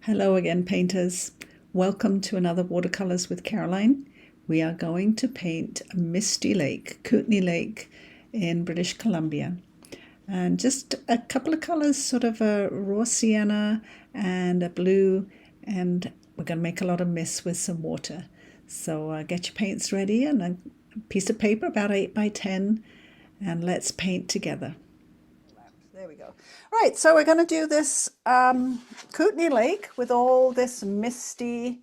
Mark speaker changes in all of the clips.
Speaker 1: Hello again, painters. Welcome to another Watercolours with Caroline. We are going to paint a misty lake, Kootenay Lake in British Columbia. And just a couple of colours, sort of a raw sienna and a blue, and we're going to make a lot of mist with some water. So get your paints ready and a piece of paper about 8 by 10, and let's paint together. There we go. Right, so we're going to do this Kootenay Lake with all this misty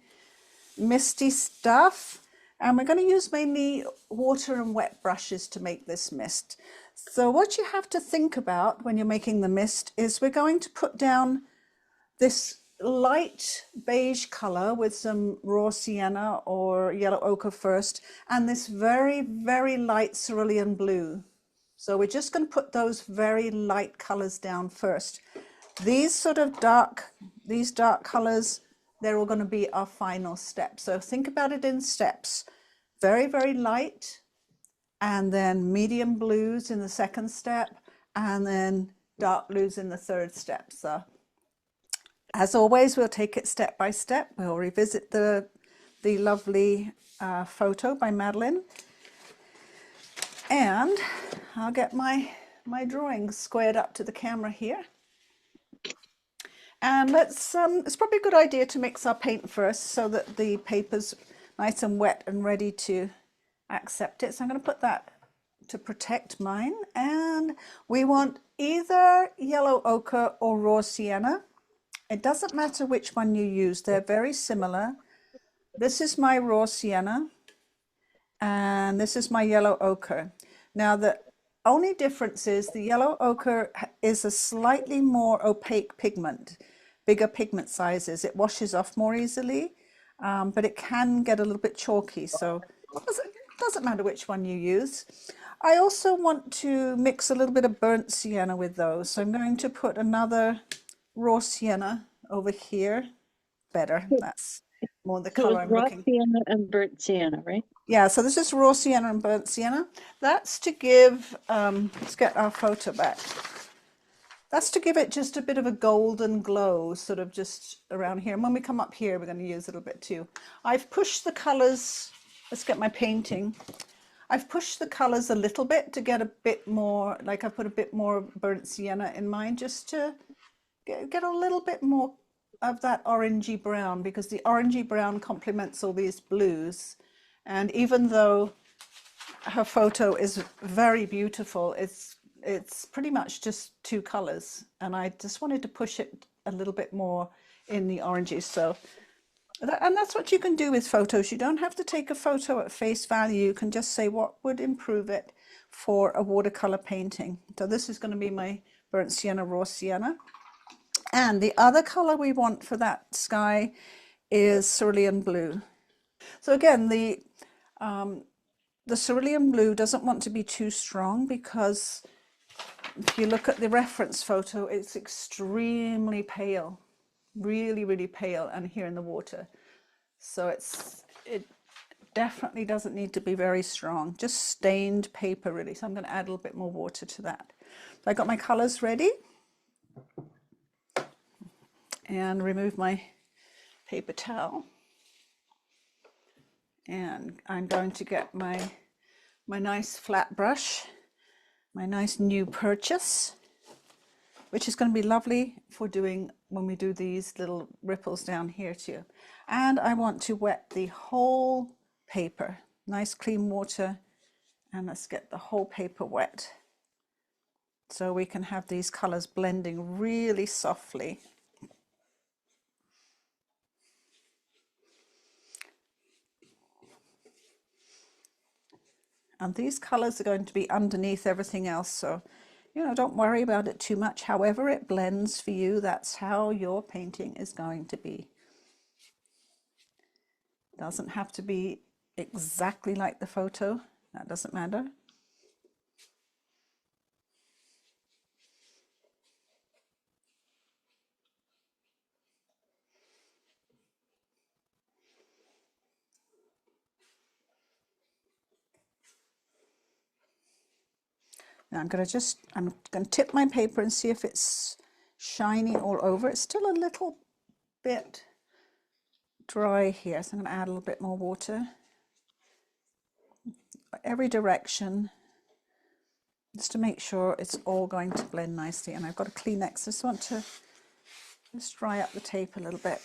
Speaker 1: stuff. And we're going to use mainly water and wet brushes to make this mist. So what you have to think about when you're making the mist is we're going to put down this light beige color with some raw sienna or yellow ochre first, and this very, very light cerulean blue. So we're just going to put those very light colors down first. These sort of dark colors, they're all going to be our final step. So think about it in steps. Very, very light, and then medium blues in the second step, and then dark blues in the third step. So as always, we'll take it step by step. We'll revisit the lovely photo by Madeleine. And I'll get my drawings squared up to the camera here. And it's probably a good idea to mix our paint first so that the paper's nice and wet and ready to accept it. So I'm going to put that to protect mine. And we want either yellow ochre or raw sienna. It doesn't matter which one you use. They're very similar. This is my raw sienna, and this is my yellow ochre. Now the only difference is the yellow ochre is a slightly more opaque pigment, bigger pigment sizes. It washes off more easily, but it can get a little bit chalky. So it doesn't matter which one you use. I also want to mix a little bit of burnt sienna with those. So I'm going to put another raw sienna over here. Better, that's more the color I'm
Speaker 2: raw
Speaker 1: looking.
Speaker 2: sienna and burnt sienna, right?
Speaker 1: Yeah, so this is raw sienna and burnt sienna. That's to give, let's get our photo back. That's to give it just a bit of a golden glow, sort of just around here. And when we come up here, we're going to use it a little bit too. I've pushed the colors, let's get my painting. I've pushed the colors a little bit to get a bit more, like I put a bit more burnt sienna in mine, just to get a little bit more of that orangey brown, because the orangey brown complements all these blues. And even though her photo is very beautiful, it's pretty much just two colors, and I just wanted to push it a little bit more in the oranges. So and that's what you can do with photos. You don't have to take a photo at face value. You can just say what would improve it for a watercolor painting. So this is going to be my burnt sienna, raw sienna. And the other color we want for that sky is cerulean blue. So again, the cerulean blue doesn't want to be too strong, because if you look at the reference photo, it's extremely pale, really, really pale, and here in the water. So it definitely doesn't need to be very strong, just stained paper really. So I'm going to add a little bit more water to that. So I got my colors ready, and remove my paper towel. And I'm going to get my nice flat brush, my nice new purchase, which is going to be lovely for doing when we do these little ripples down here too. And I want to wet the whole paper, nice clean water, and let's get the whole paper wet so we can have these colors blending really softly. And these colors are going to be underneath everything else, so don't worry about it too much. However it blends for you, that's how your painting is going to be. Doesn't have to be exactly like the photo, that doesn't matter. Now I'm going to tip my paper and see if it's shiny all over. It's still a little bit dry here, so I'm going to add a little bit more water. Every direction, just to make sure it's all going to blend nicely. And I've got a Kleenex. I just want to just dry up the tape a little bit.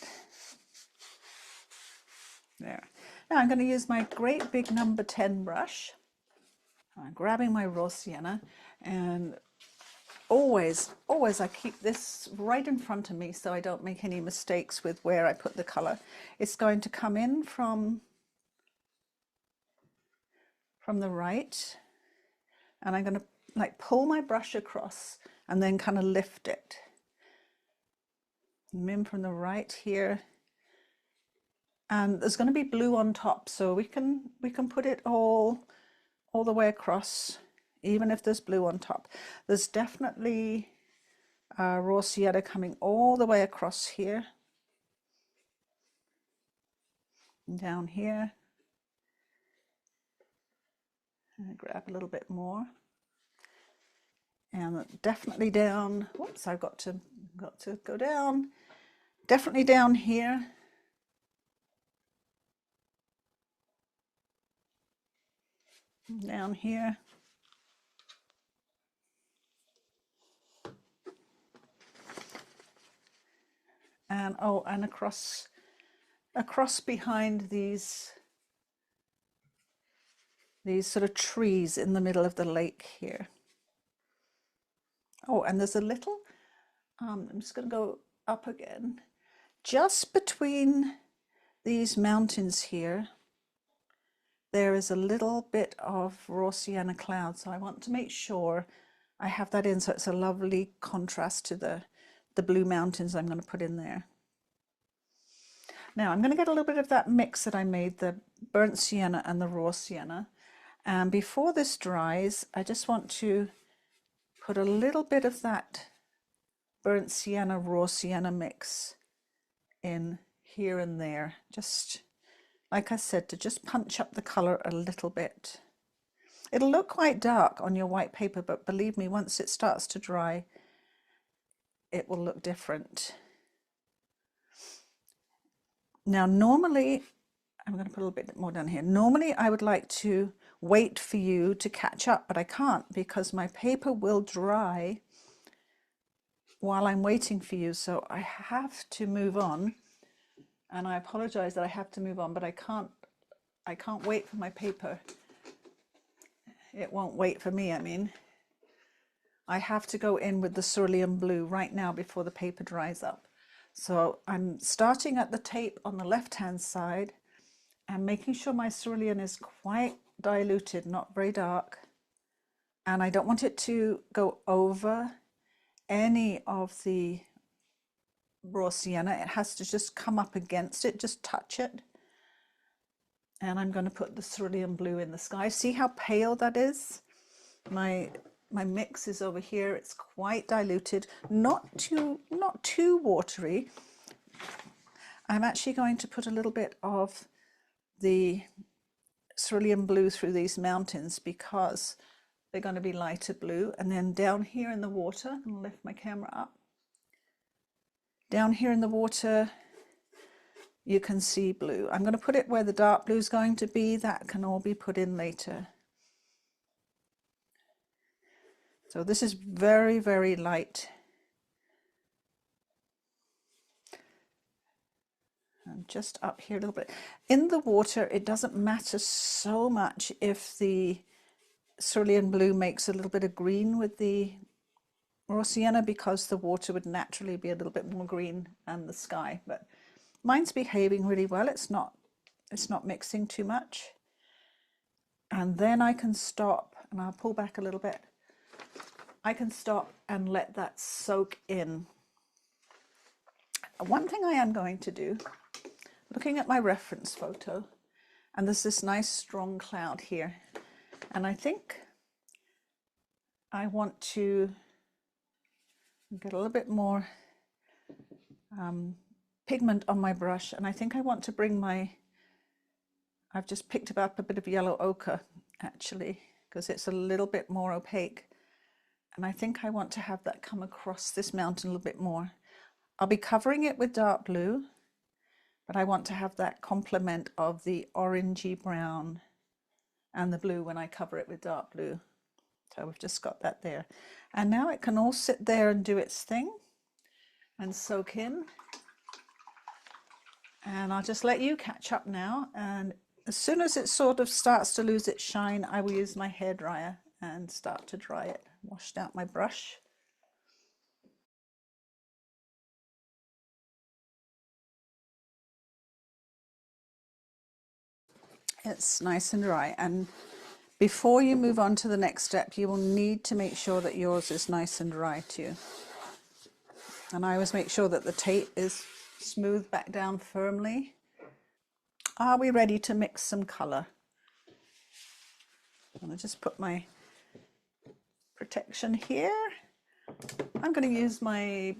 Speaker 1: There. Now I'm going to use my great big number 10 brush. I'm grabbing my raw sienna, and always I keep this right in front of me so I don't make any mistakes with where I put the color. It's going to come in from the right, and I'm going to like pull my brush across and then kind of lift it. I'm in from the right here, and there's going to be blue on top, so we can put it all the way across, even if there's blue on top. There's definitely raw sienna coming all the way across here and down here. And I grab a little bit more, and definitely down. Whoops! I've got to go down. Definitely down here. Down here. And oh, and across behind these sort of trees in the middle of the lake here. Oh, and there's a little, I'm just going to go up again, just between these mountains here, there is a little bit of raw sienna cloud, so I want to make sure I have that in so it's a lovely contrast to the blue mountains I'm going to put in there. Now I'm going to get a little bit of that mix that I made, the burnt sienna and the raw sienna, and before this dries I just want to put a little bit of that burnt sienna, raw sienna mix in here and there, just like I said, to just punch up the color a little bit. It'll look quite dark on your white paper, but believe me, once it starts to dry, it will look different. Now, normally, I'm going to put a little bit more down here. Normally, I would like to wait for you to catch up, but I can't because my paper will dry while I'm waiting for you. So I have to move on, and I apologize that I have to move on, but I can't wait for my paper. It won't wait for me, I mean. I have to go in with the Cerulean Blue right now before the paper dries up. So I'm starting at the tape on the left-hand side and making sure my cerulean is quite diluted, not very dark. And I don't want it to go over any of the raw sienna. It has to just come up against it, just touch it. And I'm going to put the Cerulean Blue in the sky. See how pale that is? My mix is over here. It's quite diluted, not too watery. I'm actually going to put a little bit of the Cerulean Blue through these mountains because they're going to be lighter blue. And then down here in the water, I'm going to lift my camera up. Down here in the water, you can see blue. I'm going to put it where the dark blue is going to be. That can all be put in later. So this is very, very light. And just up here a little bit. In the water, it doesn't matter so much if the Cerulean Blue makes a little bit of green with the raw sienna because the water would naturally be a little bit more green than the sky. But mine's behaving really well. It's not mixing too much. And then I can stop, and I'll pull back a little bit. I can stop and let that soak in. One thing I am going to do, looking at my reference photo, and there's this nice strong cloud here, and I think I want to get a little bit more pigment on my brush, and I think I want to bring I've just picked up a bit of yellow ochre actually because it's a little bit more opaque, and I think I want to have that come across this mountain a little bit more. I'll be covering it with dark blue, but I want to have that complement of the orangey brown and the blue when I cover it with dark blue. So we've just got that there. And now it can all sit there and do its thing and soak in. And I'll just let you catch up now. And as soon as it sort of starts to lose its shine, I will use my hairdryer and start to dry it. Washed out my brush. It's nice and dry. And before you move on to the next step, you will need to make sure that yours is nice and dry too. And I always make sure that the tape is smoothed back down firmly. Are we ready to mix some colour? I'm going to just put my protection here. I'm going to use my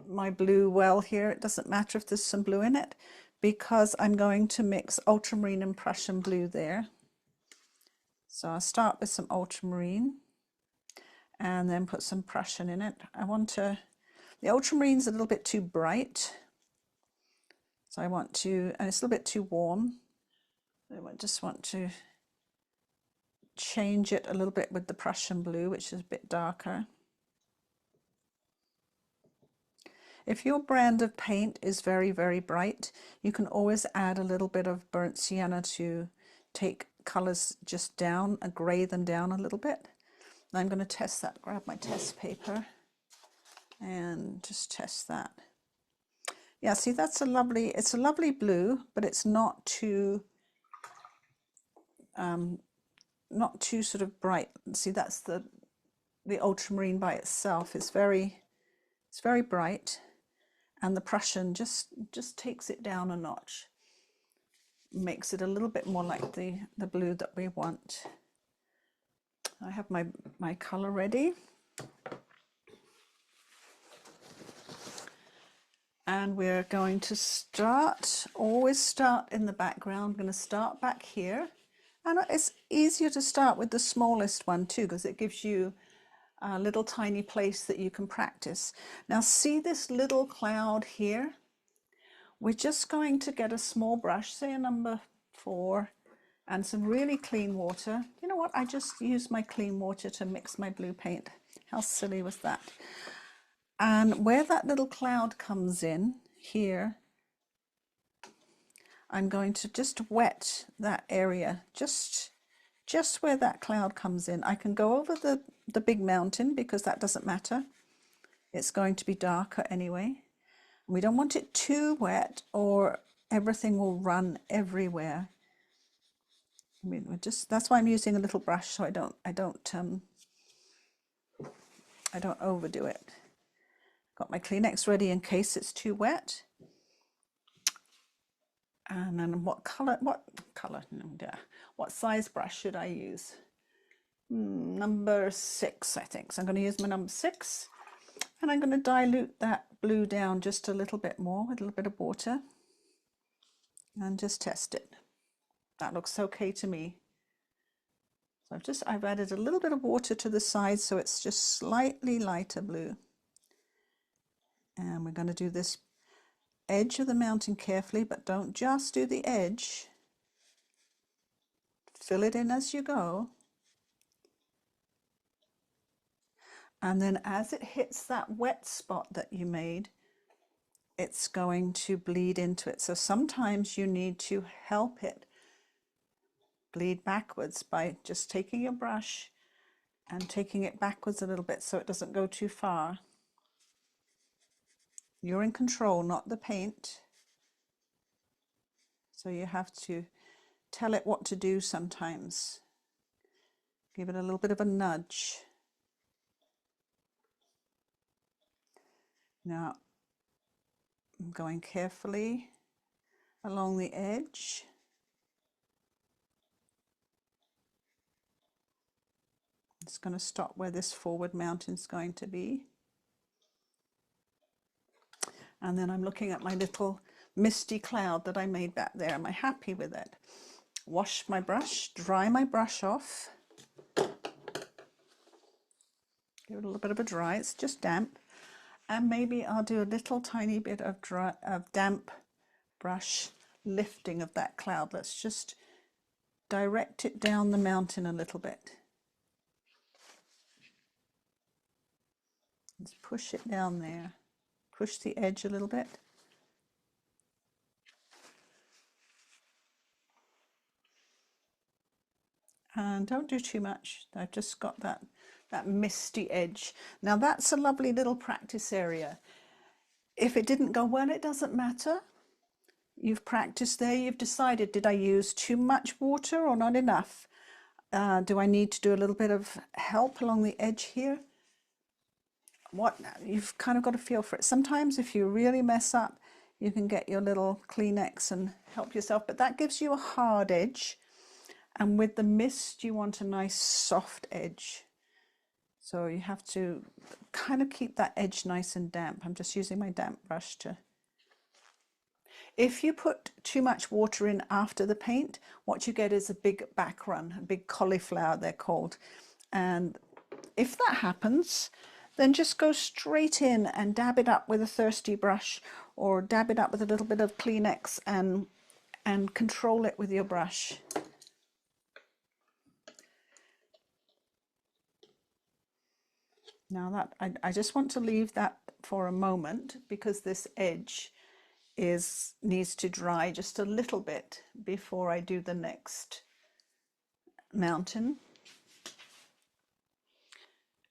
Speaker 1: blue well here. It doesn't matter if there's some blue in it, because I'm going to mix ultramarine and Prussian blue there. So I'll start with some ultramarine and then put some Prussian in it. The ultramarine's a little bit too bright, so and it's a little bit too warm. I just want to change it a little bit with the Prussian blue, which is a bit darker. If your brand of paint is very, very bright, you can always add a little bit of burnt sienna to take colors just down, grey them down a little bit. And I'm going to test that, grab my test paper and just test that. Yeah, see, it's a lovely blue, but it's not too sort of bright. See, that's the ultramarine by itself is it's very bright. And the Prussian just takes it down a notch, makes it a little bit more like the blue that we want. I have my color ready. And we're going to always start in the background. I'm going to start back here. And it's easier to start with the smallest one too, because it gives you a little tiny place that you can practice. Now see this little cloud here? We're just going to get a small brush, say a number 4, and some really clean water. You know what? I just used my clean water to mix my blue paint. How silly was that? And where that little cloud comes in here, I'm going to just wet that area, just where that cloud comes in. I can go over the big mountain because that doesn't matter. It's going to be darker anyway. We don't want it too wet or everything will run everywhere. I mean, that's why I'm using a little brush, so I don't overdo it. Got my Kleenex ready in case it's too wet. And then what size brush should I use? Number 6, I think. So I'm going to use my number 6, and I'm going to dilute that blue down just a little bit more with a little bit of water and just test it. That looks okay to me. So I've added a little bit of water to the side, so it's just slightly lighter blue. And we're going to do this edge of the mountain carefully, but don't just do the edge. Fill it in as you go. And then as it hits that wet spot that you made, it's going to bleed into it. So sometimes you need to help it bleed backwards by just taking your brush and taking it backwards a little bit so it doesn't go too far. You're in control, not the paint. So you have to tell it what to do sometimes. Give it a little bit of a nudge. Now, I'm going carefully along the edge. It's going to stop where this forward mountain is going to be. And then I'm looking at my little misty cloud that I made back there. Am I happy with it? Wash my brush, dry my brush off. Give it a little bit of a dry, it's just damp. And maybe I'll do a little tiny bit of damp brush lifting of that cloud. Let's just direct it down the mountain a little bit. Let's push it down there. Push the edge a little bit. And don't do too much. I've just got that misty edge. Now that's a lovely little practice area. If it didn't go well, it doesn't matter. You've practiced there, you've decided, did I use too much water or not enough? Do I need to do a little bit of help along the edge here? You've kind of got a feel for it. Sometimes if you really mess up, you can get your little Kleenex and help yourself, but that gives you a hard edge. And with the mist, you want a nice soft edge. So you have to kind of keep that edge nice and damp. I'm just using my damp brush to... If you put too much water in after the paint, what you get is a big back run, a big cauliflower they're called. And if that happens, then just go straight in and dab it up with a thirsty brush, or dab it up with a little bit of Kleenex and control it with your brush. Now that I just want to leave that for a moment because this edge needs to dry just a little bit before I do the next mountain.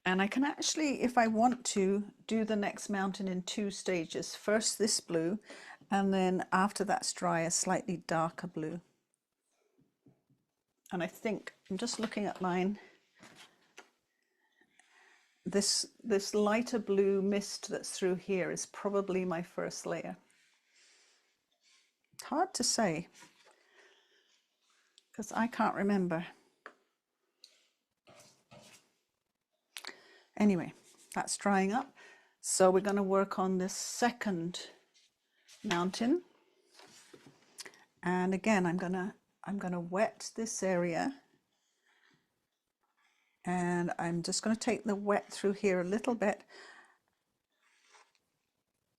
Speaker 1: And I can actually, if I want to, do the next mountain in 2 stages. First this blue, and then after that's dry, a slightly darker blue. And I think, I'm just looking at mine, this lighter blue mist that's through here is probably my first layer. Hard to say because I can't remember. Anyway, that's drying up. So we're going to work on this second mountain. And again, I'm gonna wet this area. And I'm just going to take the wet through here a little bit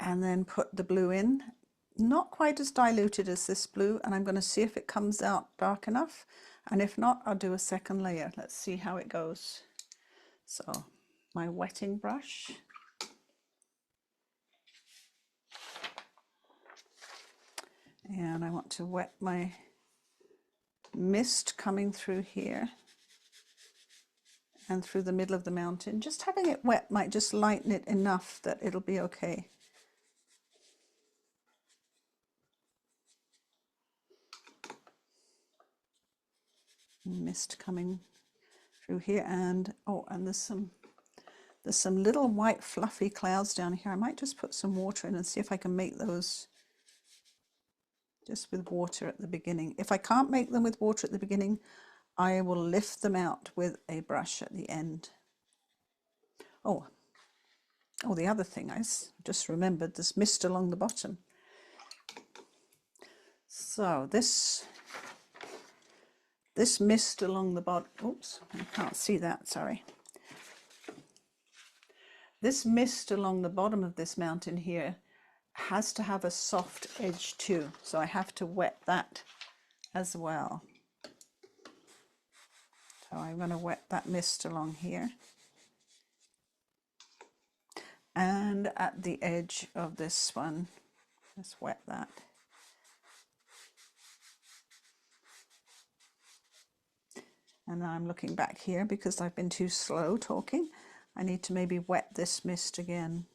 Speaker 1: and then put the blue in. Not quite as diluted as this blue, and I'm going to see if it comes out dark enough, and if not, I'll do a second layer. Let's see how it goes. So my wetting brush, and I want to wet my mist coming through here and through the middle of the mountain. Just having it wet might just lighten it enough that it'll be okay. Mist coming through here, and oh, and there's some little white fluffy clouds down here. I might just put some water in and see if I can make those just with water at the beginning. If I can't make them with water at the beginning, I will lift them out with a brush at the end. Oh, the other thing I just remembered, there's mist along the bottom. So this mist along the bottom, oops, I can't see that, sorry. This mist along the bottom of this mountain here has to have a soft edge too, so I have to wet that as well. So I'm going to wet that mist along here. And at the edge of this one, just wet that. And now I'm looking back here because I've been too slow talking. I need to maybe wet this mist again.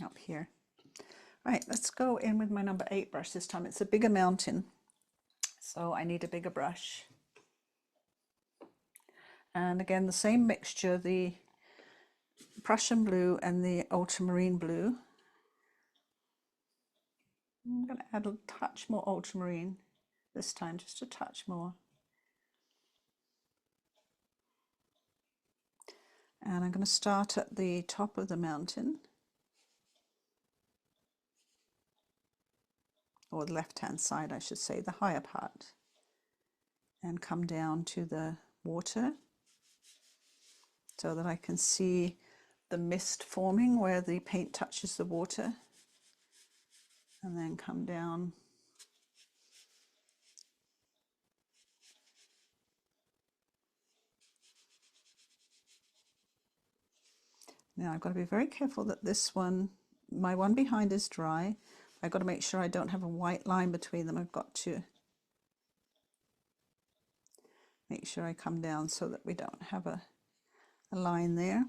Speaker 1: Up here. Right, let's go in with my number 8 brush this time. It's a bigger mountain, so I need a bigger brush. And again, the same mixture, the Prussian Blue and the Ultramarine Blue. I'm going to add a touch more ultramarine this time, just a touch more. And I'm going to start at the top of the mountain, or the left-hand side, I should say, the higher part. and come down to the water so that I can see the mist forming where the paint touches the water, and then come down now. I've got to be very careful that this one, my one behind, is dry. I've got to make sure I don't have a white line between them. I've got to make sure I come down so that we don't have a line there.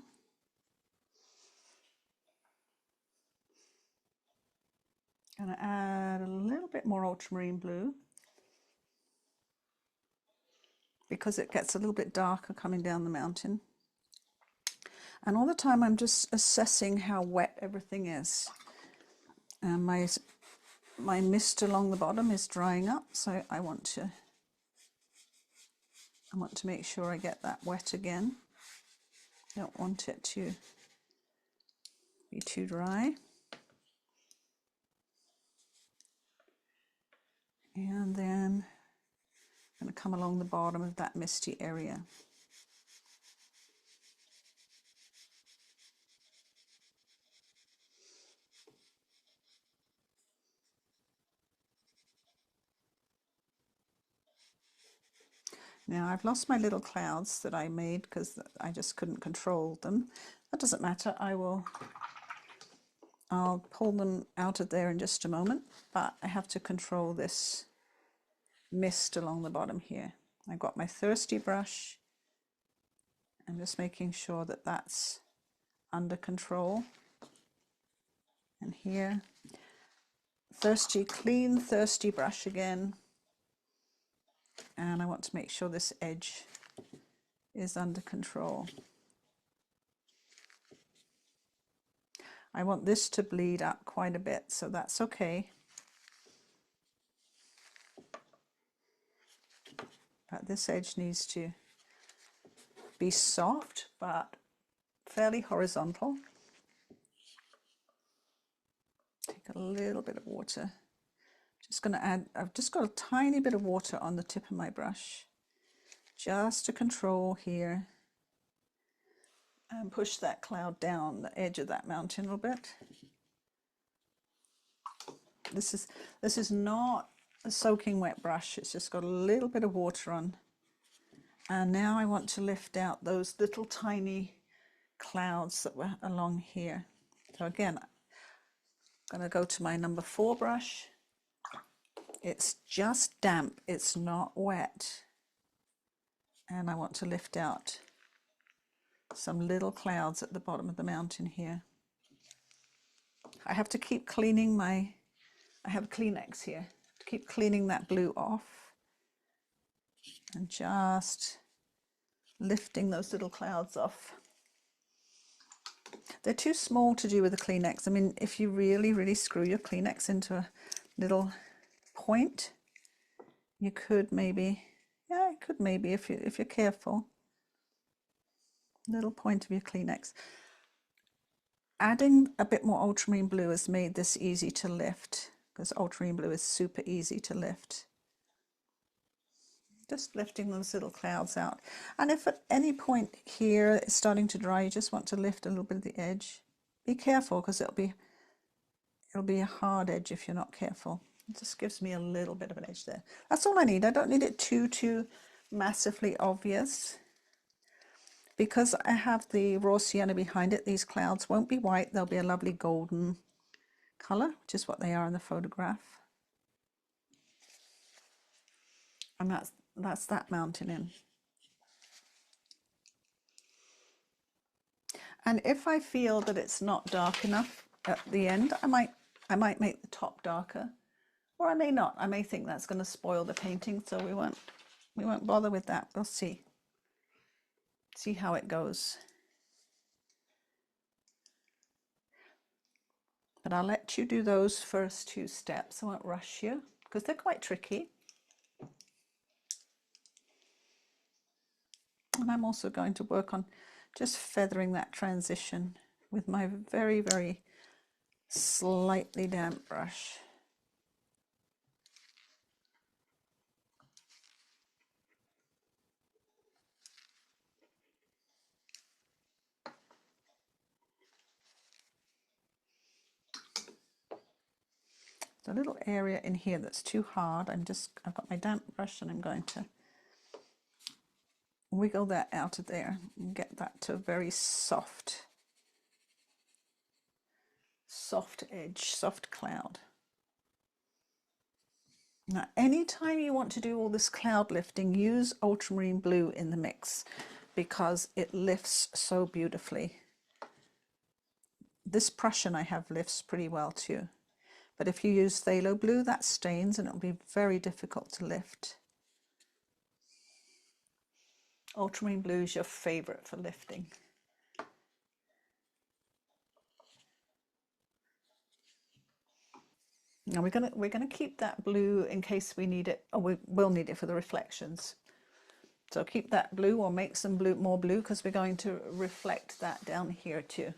Speaker 1: Going to add a little bit more ultramarine blue because it gets a little bit darker coming down the mountain. And all the time I'm just assessing how wet everything is. And my mist along the bottom is drying up, so I want to make sure I get that wet again. Don't want it to be too dry. And then I'm going to come along the bottom of that misty area. Now I've lost my little clouds that I made because I just couldn't control them. That doesn't matter. I'll pull them out of there in just a moment, but I have to control this mist along the bottom here. I've got my thirsty brush. I'm just making sure that that's under control. And here, clean thirsty brush again. And I want to make sure this edge is under control. I want this to bleed up quite a bit, so that's okay. But this edge needs to be soft, but fairly horizontal. Take a little bit of water. Just going to add, I've just got a tiny bit of water on the tip of my brush, just to control here. And push that cloud down the edge of that mountain a little bit. This is not a soaking wet brush, it's just got a little bit of water on. And now I want to lift out those little tiny clouds that were along here. So again, I'm going to go to my number 4 brush. It's just damp, it's not wet. And I want to lift out some little clouds at the bottom of the mountain here. I have to keep cleaning I have Kleenex here, to keep cleaning that blue off and just lifting those little clouds off. They're too small to do with a Kleenex. I mean, if you really, really screw your Kleenex into a little point, you could maybe, if you're careful, little point of your Kleenex. Adding a bit more ultramarine blue has made this easy to lift, because ultramarine blue is super easy to lift. Just lifting those little clouds out. And if at any point here it's starting to dry, you just want to lift a little bit of the edge. Be careful, because it'll be a hard edge if you're not careful. It just gives me a little bit of an edge there. That's all I need. I don't need it too massively obvious. Because I have the raw sienna behind it, these clouds won't be white. They'll be a lovely golden color, which is what they are in the photograph. And that's that mountain in. And if I feel that it's not dark enough at the end, I might make the top darker, or I may not. I may think that's going to spoil the painting, so we won't bother with that. We'll see how it goes. But I'll let you do those first 2 steps. I won't rush you because they're quite tricky. And I'm also going to work on just feathering that transition with my very, very slightly damp brush. The little area in here that's too hard, I've got my damp brush and I'm going to wiggle that out of there and get that to a very soft edge, soft cloud. Now, anytime you want to do all this cloud lifting, use Ultramarine Blue in the mix because it lifts so beautifully. This Prussian I have lifts pretty well too. But if you use Phthalo Blue, that stains and it'll be very difficult to lift. Ultramarine Blue is your favorite for lifting. Now we're gonna keep that blue in case we need it, or we will need it for the reflections. So keep that blue or make some more blue because we're going to reflect that down here too.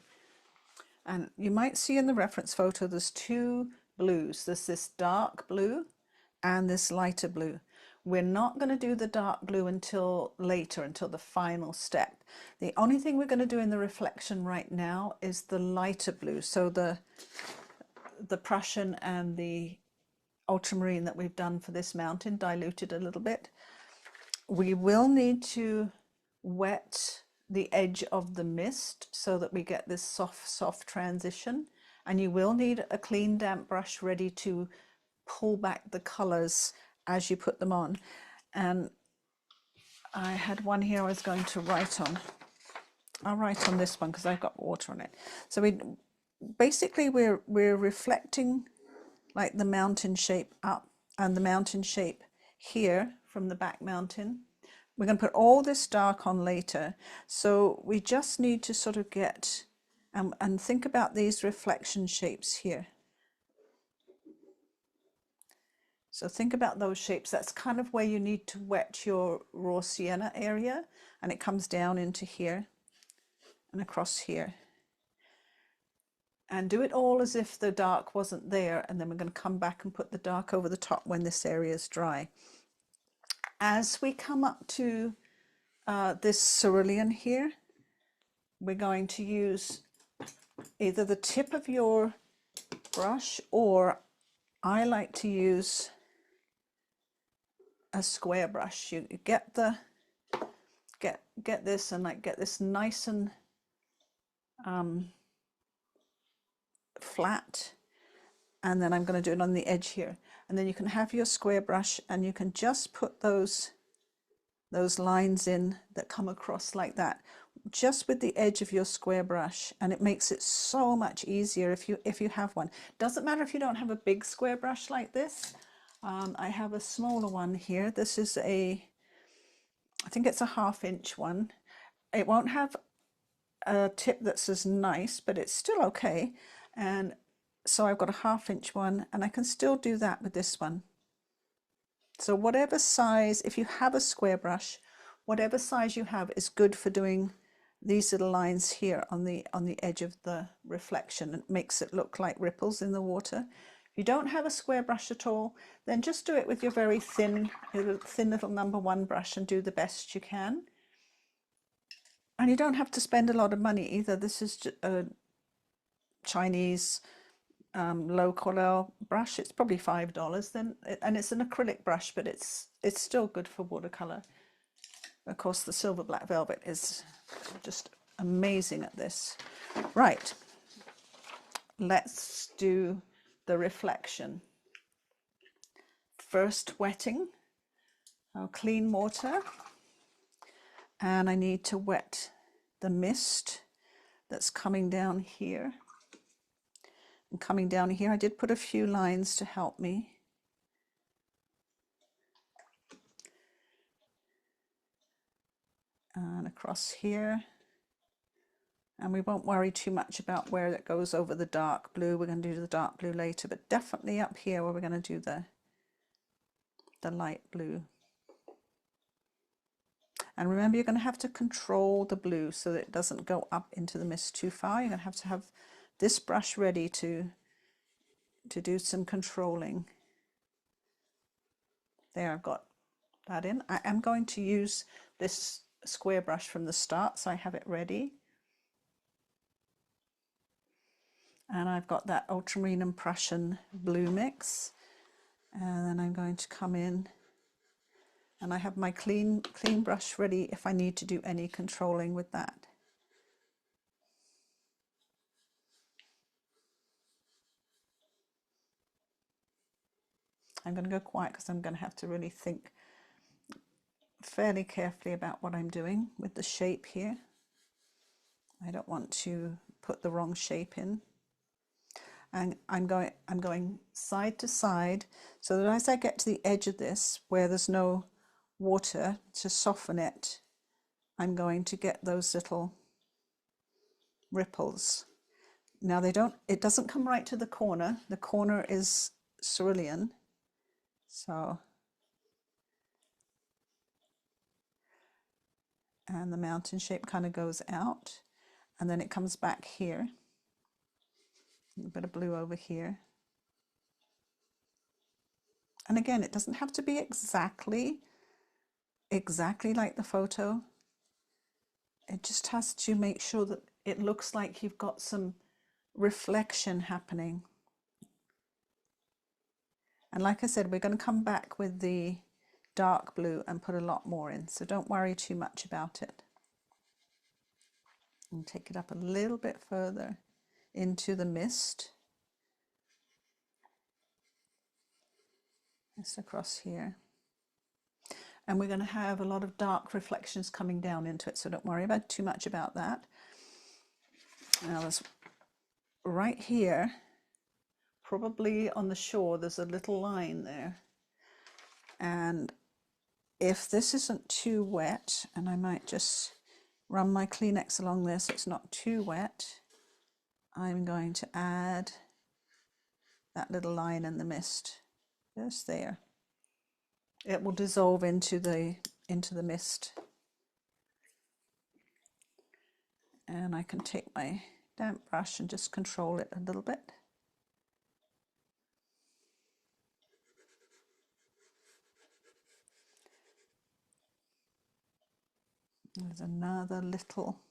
Speaker 1: And you might see in the reference photo there's two blues. There's this dark blue and this lighter blue. We're not going to do the dark blue until later, until the final step. The only thing we're going to do in the reflection right now is the lighter blue. So the Prussian and the ultramarine that we've done for this mountain, diluted a little bit. We will need to wet the edge of the mist so that we get this soft transition, and you will need a clean damp brush ready to pull back the colors as you put them on. And I had one here I was going to write on. I'll write on this one because I've got water on it. So we're reflecting like the mountain shape up and the mountain shape here from the back mountain. We're going to put all this dark on later, so we just need to sort of get and think about these reflection shapes here. So think about those shapes. That's kind of where you need to wet your raw sienna area, and it comes down into here and across here. And do it all as if the dark wasn't there, and then we're going to come back and put the dark over the top when this area is dry. As we come up to this cerulean here, we're going to use either the tip of your brush, or I like to use a square brush. You get this and like get this nice and flat, and then I'm going to do it on the edge here, and then you can have your square brush and you can just put those lines in that come across like that, just with the edge of your square brush, and it makes it so much easier if you have one. Doesn't matter if you don't have a big square brush like this. I have a smaller one here. This is I think it's a 1/2 inch one. It won't have a tip that's as nice, but it's still okay. And so I've got a 1/2 inch one, and I can still do that with this one. So whatever size, if you have a square brush, whatever size you have is good for doing these little lines here on the edge of the reflection. It makes it look like ripples in the water. If you don't have a square brush at all, then just do it with your very thin little #1 brush and do the best you can. And you don't have to spend a lot of money either. This is a Chinese low color brush. It's probably $5 then, and it's an acrylic brush, but it's still good for watercolor. Of course, the silver black velvet is just amazing at this. Right, let's do the reflection. First wetting. I'll clean water, and I need to wet the mist that's coming down here. And coming down here, I did put a few lines to help me. And across here. And we won't worry too much about where it goes over the dark blue. We're going to do the dark blue later, but definitely up here where we're going to do the light blue. And remember, you're going to have to control the blue so that it doesn't go up into the mist too far. You're going to have this brush ready to do some controlling. There, I've got that in. I am going to use this square brush from the start, so I have it ready. And I've got that Ultramarine and Prussian Blue mix. And then I'm going to come in, and I have my clean brush ready if I need to do any controlling with that. I'm going to go quiet because I'm going to have to really think fairly carefully about what I'm doing with the shape here. I don't want to put the wrong shape in. And I'm going side to side so that as I get to the edge of this where there's no water to soften it, I'm going to get those little ripples. Now it doesn't come right to the corner. The corner is cerulean. So, and the mountain shape kind of goes out and then it comes back here. A bit of blue over here. And again, it doesn't have to be exactly like the photo. It just has to make sure that it looks like you've got some reflection happening. And like I said, we're going to come back with the dark blue and put a lot more in, so don't worry too much about it. And take it up a little bit further into the mist. Just across here. And we're going to have a lot of dark reflections coming down into it, so don't worry about too much about that. Now there's right here, probably on the shore, there's a little line there. And if this isn't too wet, and I might just run my Kleenex along this so it's not too wet, I'm going to add that little line in the mist, just there. It will dissolve into the mist. And I can take my damp brush and just control it a little bit. There's another little,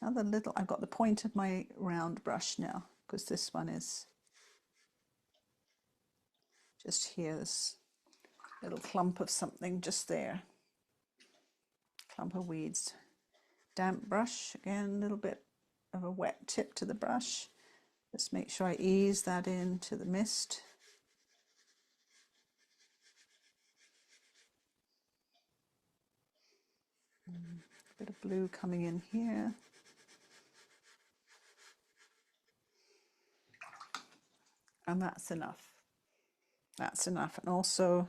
Speaker 1: I've got the point of my round brush now, because this one is just here, this little clump of something just there. Clump of weeds. Damp brush, again, a little bit of a wet tip to the brush. Just make sure I ease that into the mist. A bit of blue coming in here. And that's enough. That's enough. And also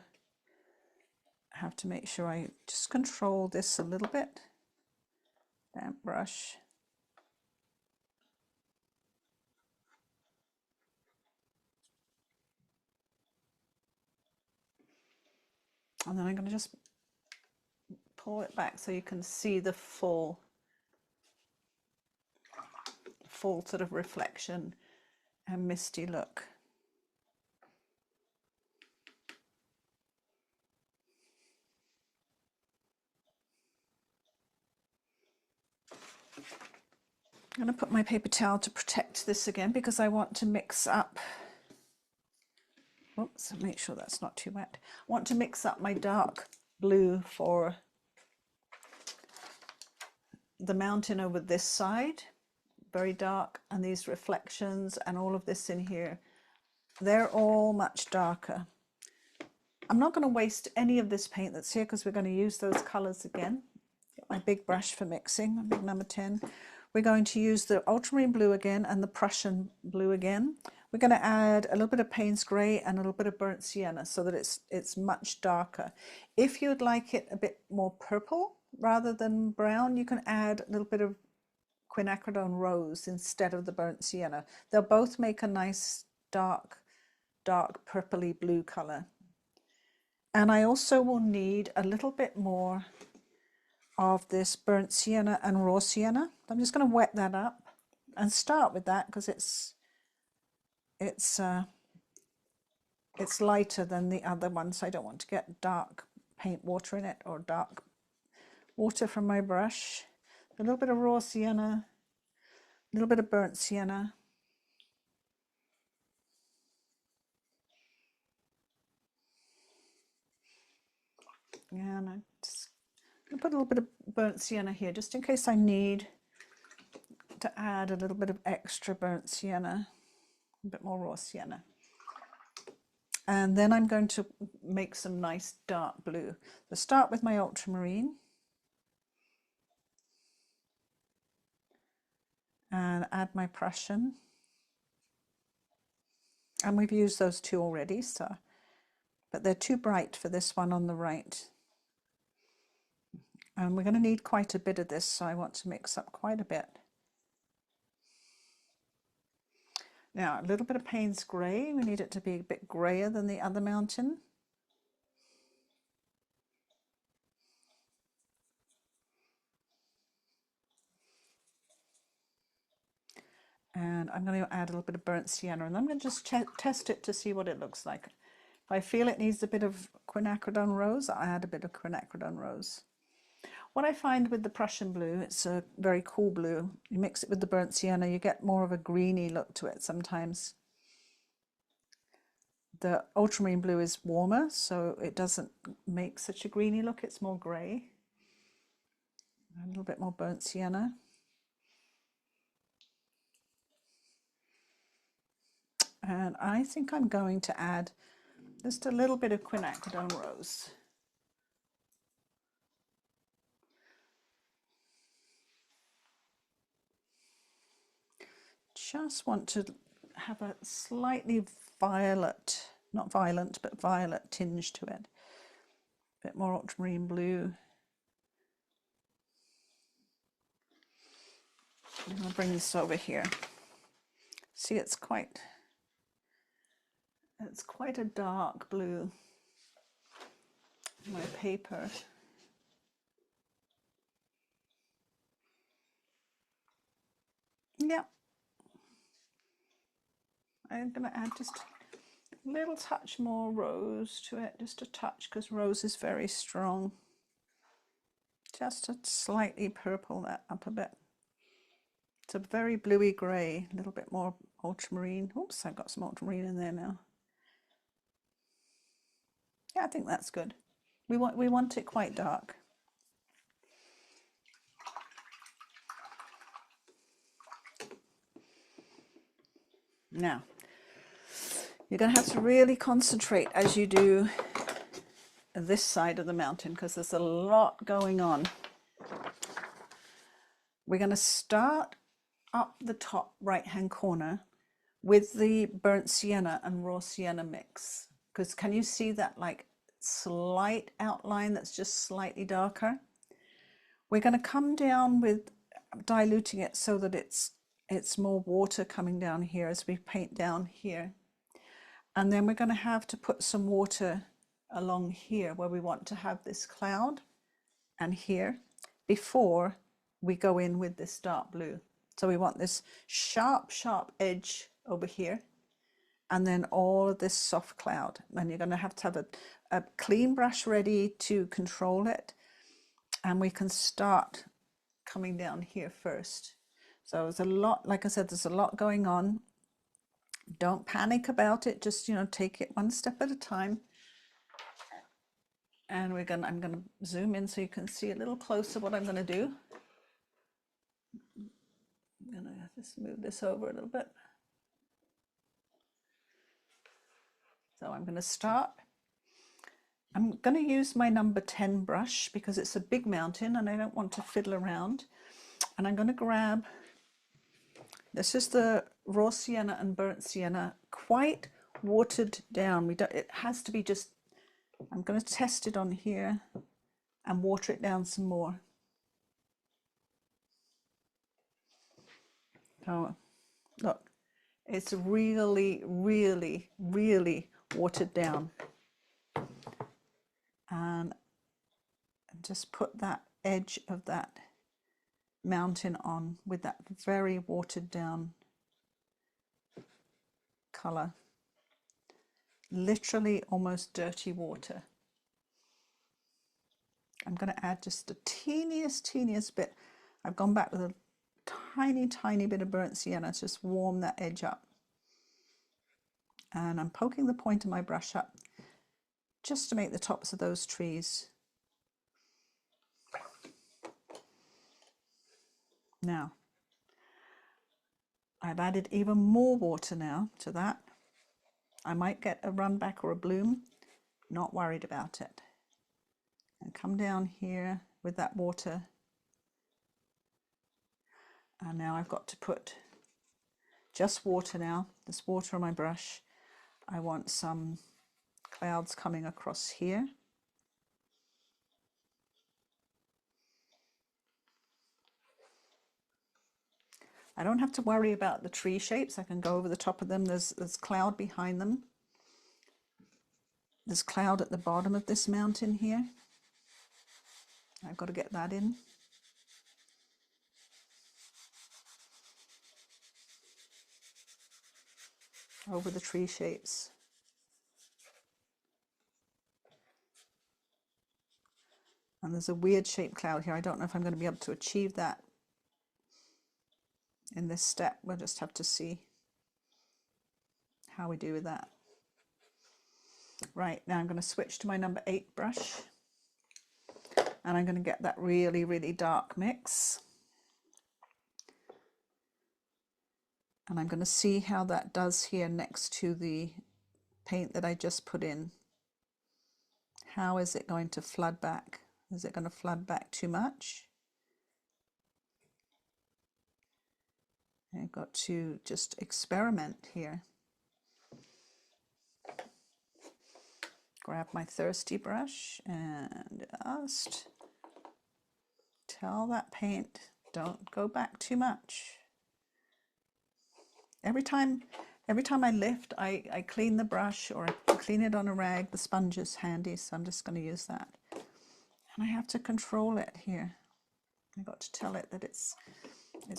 Speaker 1: I have to make sure I just control this a little bit. Damp brush. And then I'm going to just pull it back so you can see the full sort of reflection and misty look. I'm going to put my paper towel to protect this again because I want to mix up, oops, make sure that's not too wet. I want to mix up my dark blue for the mountain over this side, very dark, and these reflections and all of this in here, they're all much darker. I'm not going to waste any of this paint that's here because we're going to use those colours again. Get my big brush for mixing, my big number 10. We're going to use the Ultramarine Blue again and the Prussian Blue again. We're going to add a little bit of Payne's Grey and a little bit of Burnt Sienna so that it's much darker. If you'd like it a bit more purple rather than brown, you can add a little bit of Quinacridone Rose instead of the Burnt Sienna. They'll both make a nice dark purpley blue colour. And I also will need a little bit more of this Burnt Sienna and Raw Sienna. I'm just going to wet that up and start with that because it's lighter than the other one, so I don't want to get dark paint water in it or dark water from my brush. A little bit of Raw Sienna, a little bit of Burnt Sienna. Yeah, and I'm just going to put a little bit of burnt sienna here, just in case I need to add a little bit of extra burnt sienna, a bit more raw sienna. And then I'm going to make some nice dark blue. So start with my ultramarine. And add my Prussian. And we've used those two already, so, but they're too bright for this one on the right. And we're going to need quite a bit of this, so I want to mix up quite a bit. Now, a little bit of Payne's grey. We need it to be a bit greyer than the other mountain. And I'm going to add a little bit of burnt sienna, and I'm going to just test it to see what it looks like. If I feel it needs a bit of Quinacridone Rose, I'll add a bit of Quinacridone Rose. What I find with the Prussian blue, it's a very cool blue. You mix it with the burnt sienna, you get more of a greeny look to it sometimes. The ultramarine blue is warmer, so it doesn't make such a greeny look. It's more grey. A little bit more burnt sienna. And I think I'm going to add just a little bit of Quinacridone Rose. Just want to have a slightly violet, not violent, but violet tinge to it. A bit more ultramarine blue. I'm going to bring this over here. See, it's quite a dark blue. My paper. Yeah. I'm going to add just a little touch more rose to it, just a touch, because rose is very strong. Just to slightly purple that up a bit. It's a very bluey grey, a little bit more ultramarine. Oops, I've got some ultramarine in there now. Yeah, I think that's good. We want it quite dark. Now, you're going to have to really concentrate as you do this side of the mountain, because there's a lot going on. We're going to start up the top right hand corner with the burnt sienna and raw sienna mix, because can you see that like slight outline that's just slightly darker? We're going to come down with diluting it so that it's more water coming down here as we paint down here, and then we're going to have to put some water along here where we want to have this cloud and here before we go in with this dark blue. So we want this sharp edge over here, and then all of this soft cloud. And you're going to have a clean brush ready to control it, and we can start coming down here first. So there's a lot, like I said, there's a lot going on. Don't panic about it, just, you know, take it one step at a time. And I'm gonna zoom in so you can see a little closer what I'm gonna do. I'm gonna just move this over a little bit. So I'm gonna start. I'm gonna use my number 10 brush because it's a big mountain and I don't want to fiddle around. And I'm gonna grab, this is the raw sienna and burnt sienna, quite watered down. It has to be just, I'm going to test it on here and water it down some more. So look, it's really watered down. And just put that edge of that mountain on with that very watered down color. Literally almost dirty water. I'm going to add just the teeniest bit. I've gone back with a tiny bit of burnt sienna to just warm that edge up. And I'm poking the point of my brush up just to make the tops of those trees Now, I've added even more water now to that. I might get a run back or a bloom, not worried about it. And come down here with that water. And now I've got to put just water now. There's water on my brush. I want some clouds coming across here. I don't have to worry about the tree shapes. I can go over the top of them. There's cloud behind them. There's cloud at the bottom of this mountain here. I've got to get that in. Over the tree shapes. And there's a weird shaped cloud here. I don't know if I'm going to be able to achieve that in this step. We'll just have to see how we do with that. Right, now I'm going to switch to my number 8 brush. And I'm going to get that really, really dark mix. And I'm going to see how that does here next to the paint that I just put in. How is it going to flood back? Is it going to flood back too much? I've got to just experiment here. Grab my thirsty brush and just tell that paint, don't go back too much. Every time I lift, I clean the brush or I clean it on a rag. The sponge is handy, so I'm just going to use that. And I have to control it here. I've got to tell it that it's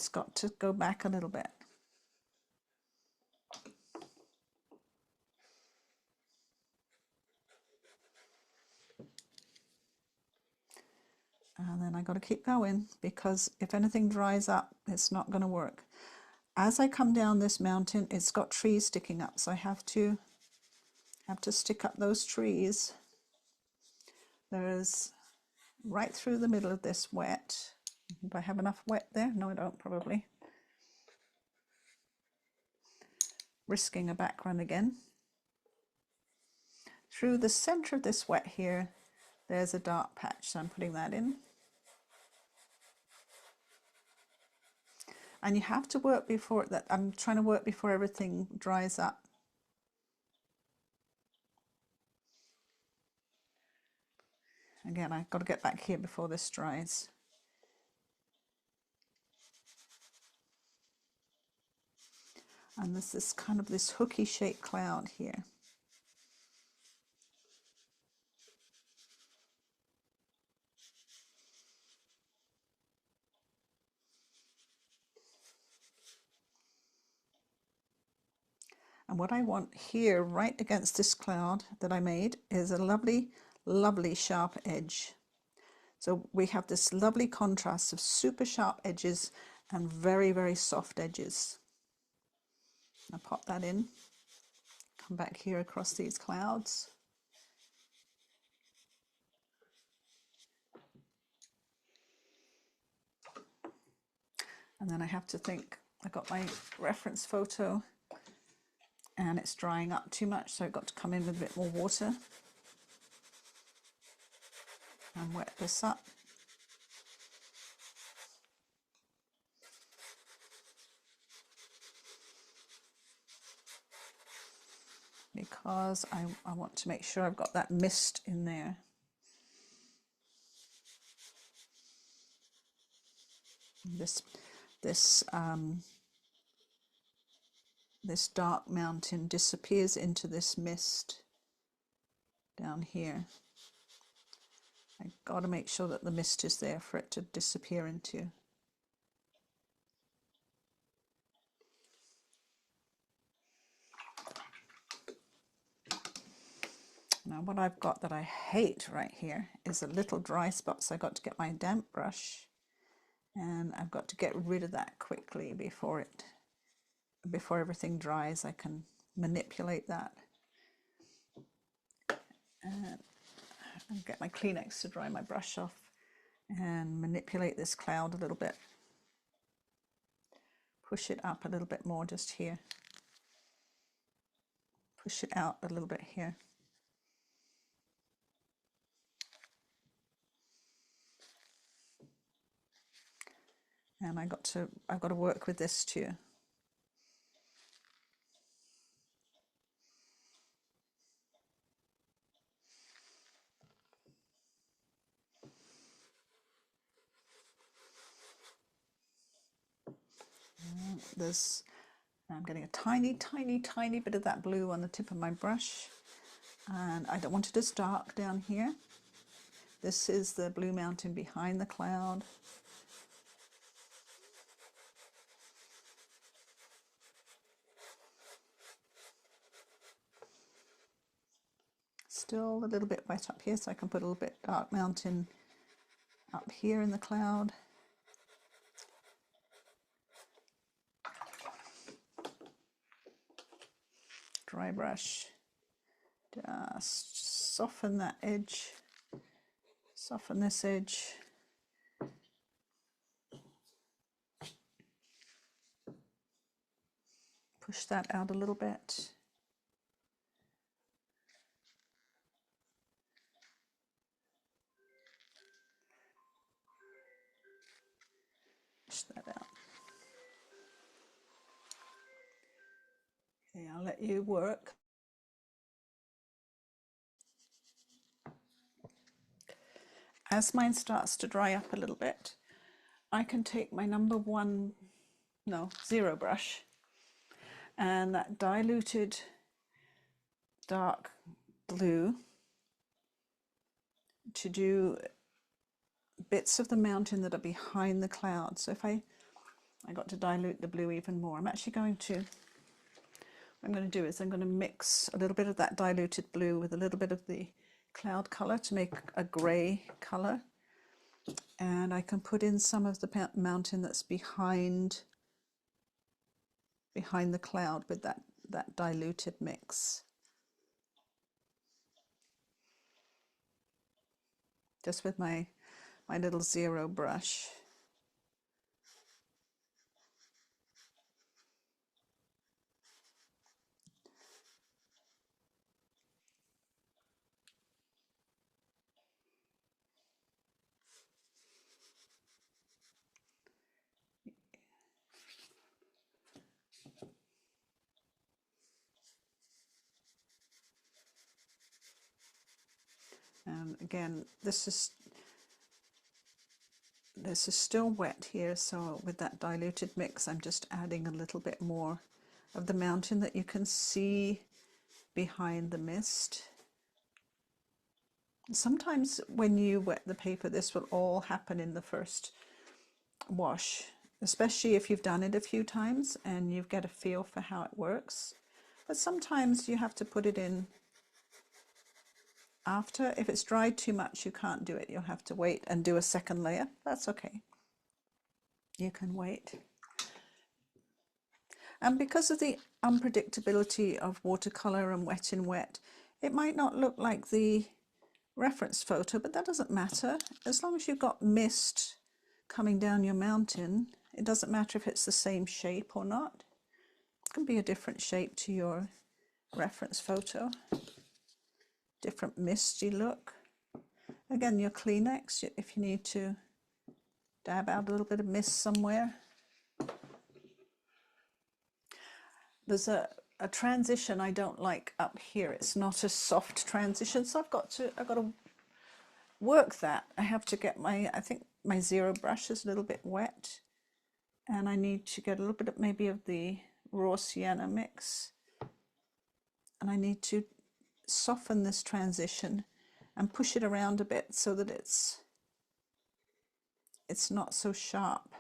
Speaker 1: got to go back a little bit. And then I got to keep going, because if anything dries up, it's not going to work. As I come down this mountain, it's got trees sticking up, so I have to stick up those trees. There's right through the middle of this wet. Do I have enough wet there? No, I don't, probably. Risking a background again. Through the center of this wet here, there's a dark patch, so I'm putting that in. And you have to work before that. I'm trying to work before everything dries up. Again, I've got to get back here before this dries. And there's this kind of this hooky shaped cloud here. And what I want here, right against this cloud that I made, is a lovely, lovely sharp edge. So we have this lovely contrast of super sharp edges and very, very soft edges. I'll pop that in. Come back here across these clouds. And then I have to think, I got my reference photo and it's drying up too much, so I've got to come in with a bit more water and wet this up. Because I want to make sure I've got that mist in there. This dark mountain disappears into this mist down here. I've got to make sure that the mist is there for it to disappear into. Now what I've got that I hate right here is a little dry spot, so I've got to get my damp brush and I've got to get rid of that quickly before everything dries. I can manipulate that and get my Kleenex to dry my brush off and manipulate this cloud a little bit. push it up a little bit more just here. Push it out a little bit here. And I've got to work with this too. I'm getting a tiny, tiny, tiny bit of that blue on the tip of my brush, and I don't want it as dark down here. This is the blue mountain behind the cloud. Still a little bit wet up here, so I can put a little bit dark mountain up here in the cloud. Dry brush. Just soften that edge. Soften this edge. Push that out a little bit. Push that out. Okay, I'll let you work. As mine starts to dry up a little bit, I can take my zero brush, and that diluted dark blue to do bits of the mountain that are behind the cloud. So if I got to dilute the blue even more, what I'm going to do is I'm going to mix a little bit of that diluted blue with a little bit of the cloud color to make a gray color, and I can put in some of the mountain that's behind the cloud with that diluted mix, just with my little zero brush. And again, this is still wet here, so with that diluted mix I'm just adding a little bit more of the mountain that you can see behind the mist. Sometimes when you wet the paper, this will all happen in the first wash, especially if you've done it a few times and you get a feel for how it works. But sometimes you have to put it in after. If it's dried too much, you can't do it. You'll have to wait and do a second layer. That's okay. You can wait. And because of the unpredictability of watercolor and wet in wet, it might not look like the reference photo, but that doesn't matter. As long as you've got mist coming down your mountain, it doesn't matter if it's the same shape or not. It can be a different shape to your reference photo. Different misty look. Again, your Kleenex, if you need to dab out a little bit of mist somewhere. There's a transition I don't like up here. It's not a soft transition, so I've got to work that. I have to get I think my zero brush is a little bit wet, and I need to get a little bit of maybe of the raw sienna mix, and I need to soften this transition and push it around a bit so that it's not so sharp.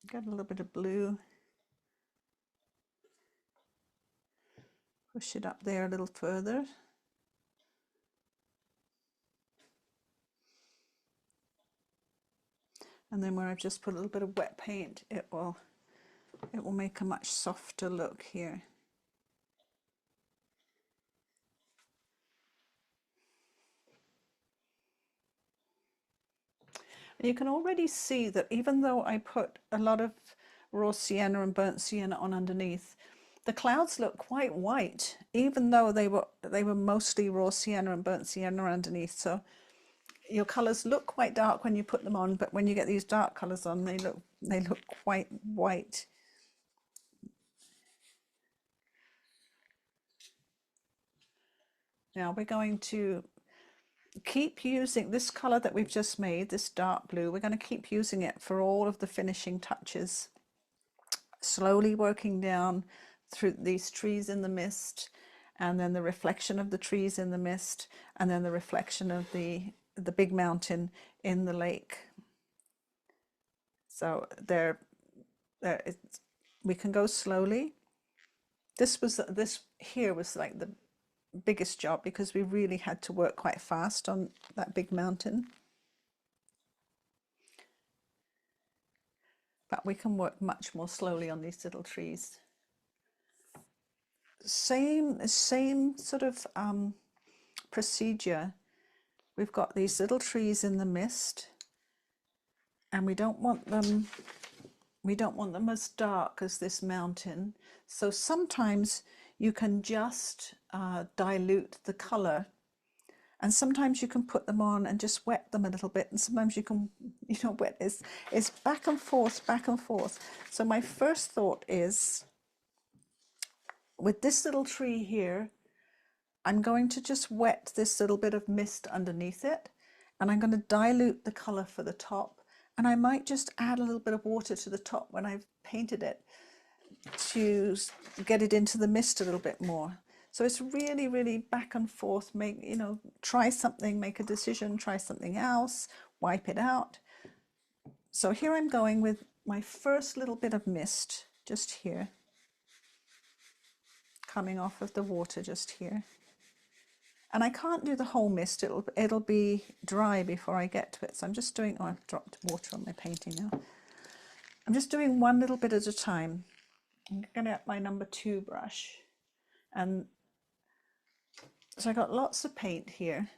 Speaker 1: Got a little bit of blue. Push it up there a little further. And then where I've just put a little bit of wet paint, it will make a much softer look here. You can already see that even though I put a lot of raw sienna and burnt sienna on underneath, the clouds look quite white, even though they were mostly raw sienna and burnt sienna underneath. So your colours look quite dark when you put them on, but when you get these dark colours on, they look quite white. Now we're going to keep using this colour that we've just made, this dark blue. We're going to keep using it for all of the finishing touches, slowly working down through these trees in the mist, and then the reflection of the trees in the mist, and then the reflection of the big mountain in the lake. So we can go slowly. This here was like the biggest job because we really had to work quite fast on that big mountain. But we can work much more slowly on these little trees. Same sort of procedure. We've got these little trees in the mist, and we don't want them as dark as this mountain. So sometimes you can just dilute the color, and sometimes you can put them on and just wet them a little bit, and sometimes you can, wet is back and forth, back and forth. So my first thought is, with this little tree here, I'm going to just wet this little bit of mist underneath it, and I'm going to dilute the color for the top, and I might just add a little bit of water to the top when I've painted it to get it into the mist a little bit more. So it's really, really back and forth. Try something, make a decision, try something else, wipe it out. So here I'm going with my first little bit of mist just here, coming off of the water just here. And I can't do the whole mist, it'll be dry before I get to it. So I'm just doing, oh, I've dropped water on my painting now. I'm just doing one little bit at a time. I'm going to get my number 2 brush. And so I got lots of paint here.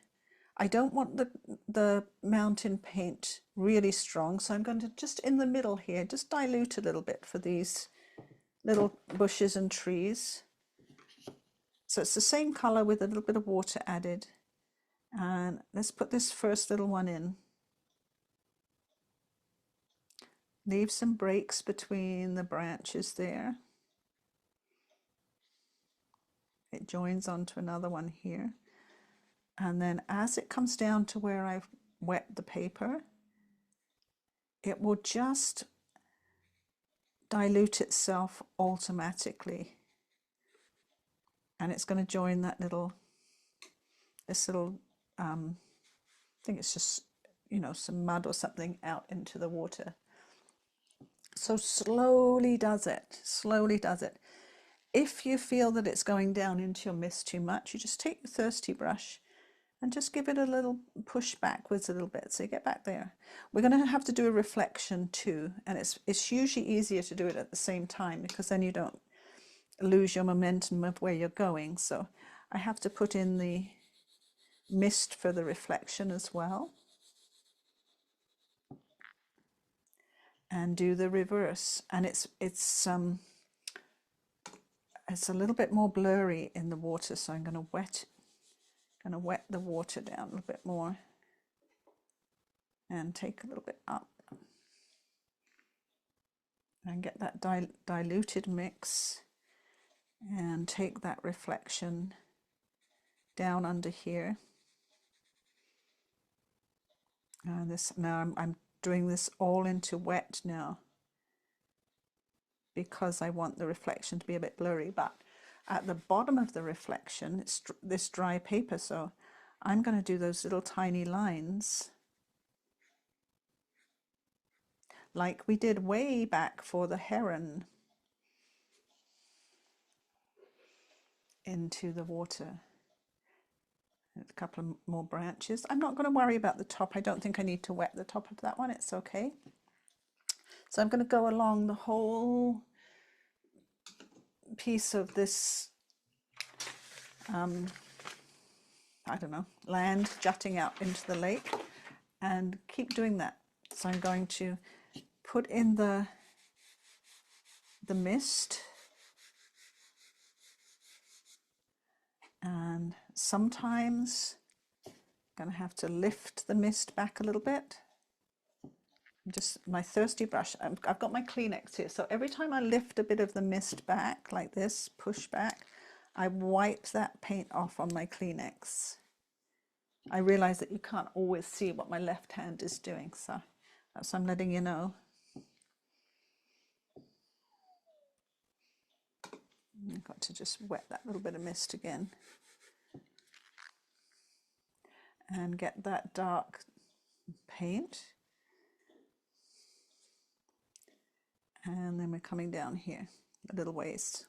Speaker 1: I don't want the mountain paint really strong, so I'm going to just in the middle here, just dilute a little bit for these little bushes and trees. So it's the same color with a little bit of water added. And let's put this first little one in. Leave some breaks between the branches there. It joins onto another one here. And then as it comes down to where I've wet the paper, it will just dilute itself automatically. And it's going to join that this little, I think it's just, some mud or something out into the water. So slowly does it, slowly does it. If you feel that it's going down into your mist too much, you just take your thirsty brush and just give it a little push backwards a little bit, so you get back there. We're going to have to do a reflection too, and it's usually easier to do it at the same time because then you don't lose your momentum of where you're going. So I have to put in the mist for the reflection as well, and do the reverse. And it's a little bit more blurry in the water, so I'm going to wet the water down a little bit more and take a little bit up and get that diluted mix, and take that reflection down under here. And this now I'm doing this all into wet now because I want the reflection to be a bit blurry, but at the bottom of the reflection it's this dry paper, so I'm going to do those little tiny lines like we did way back for the heron into the water. A couple of more branches. I'm not going to worry about the top. I don't think I need to wet the top of that one. It's okay. So I'm going to go along the whole piece of this, I don't know, land jutting out into the lake, and keep doing that So I'm going to put in the mist, and sometimes I'm going to have to lift the mist back a little bit. Just my thirsty brush, I've got my Kleenex here, so every time I lift a bit of the mist back like this, push back, I wipe that paint off on my Kleenex. I realize that you can't always see what my left hand is doing, so that's what I'm letting you know. I've got to just wet that little bit of mist again and get that dark paint. And then we're coming down here a little ways.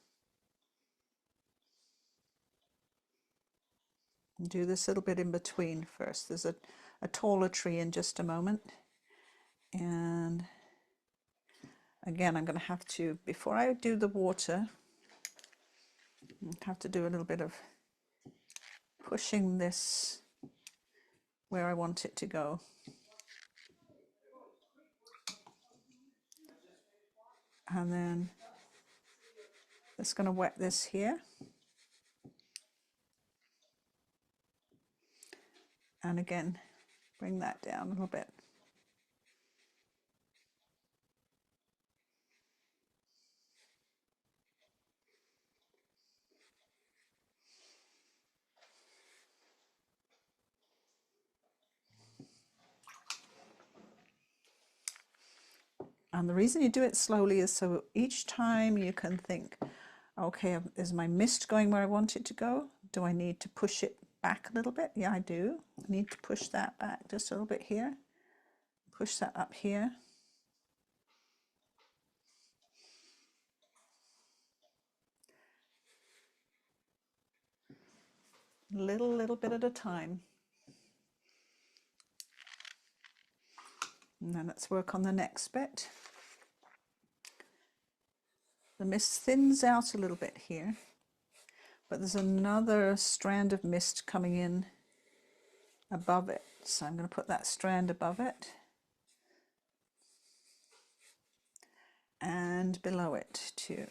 Speaker 1: And do this little bit in between first. There's a taller tree in just a moment. And again, I'm going to have to, before I do the water, I have to do a little bit of pushing this where I want it to go. And then just going to wet this here. And again, bring that down a little bit. And the reason you do it slowly is so each time you can think, okay, is my mist going where I want it to go? Do I need to push it back a little bit? Yeah, I do. I need to push that back just a little bit here. Push that up here. Little bit at a time. And then let's work on the next bit. The mist thins out a little bit here, but there's another strand of mist coming in above it. So I'm going to put that strand above it and below it too.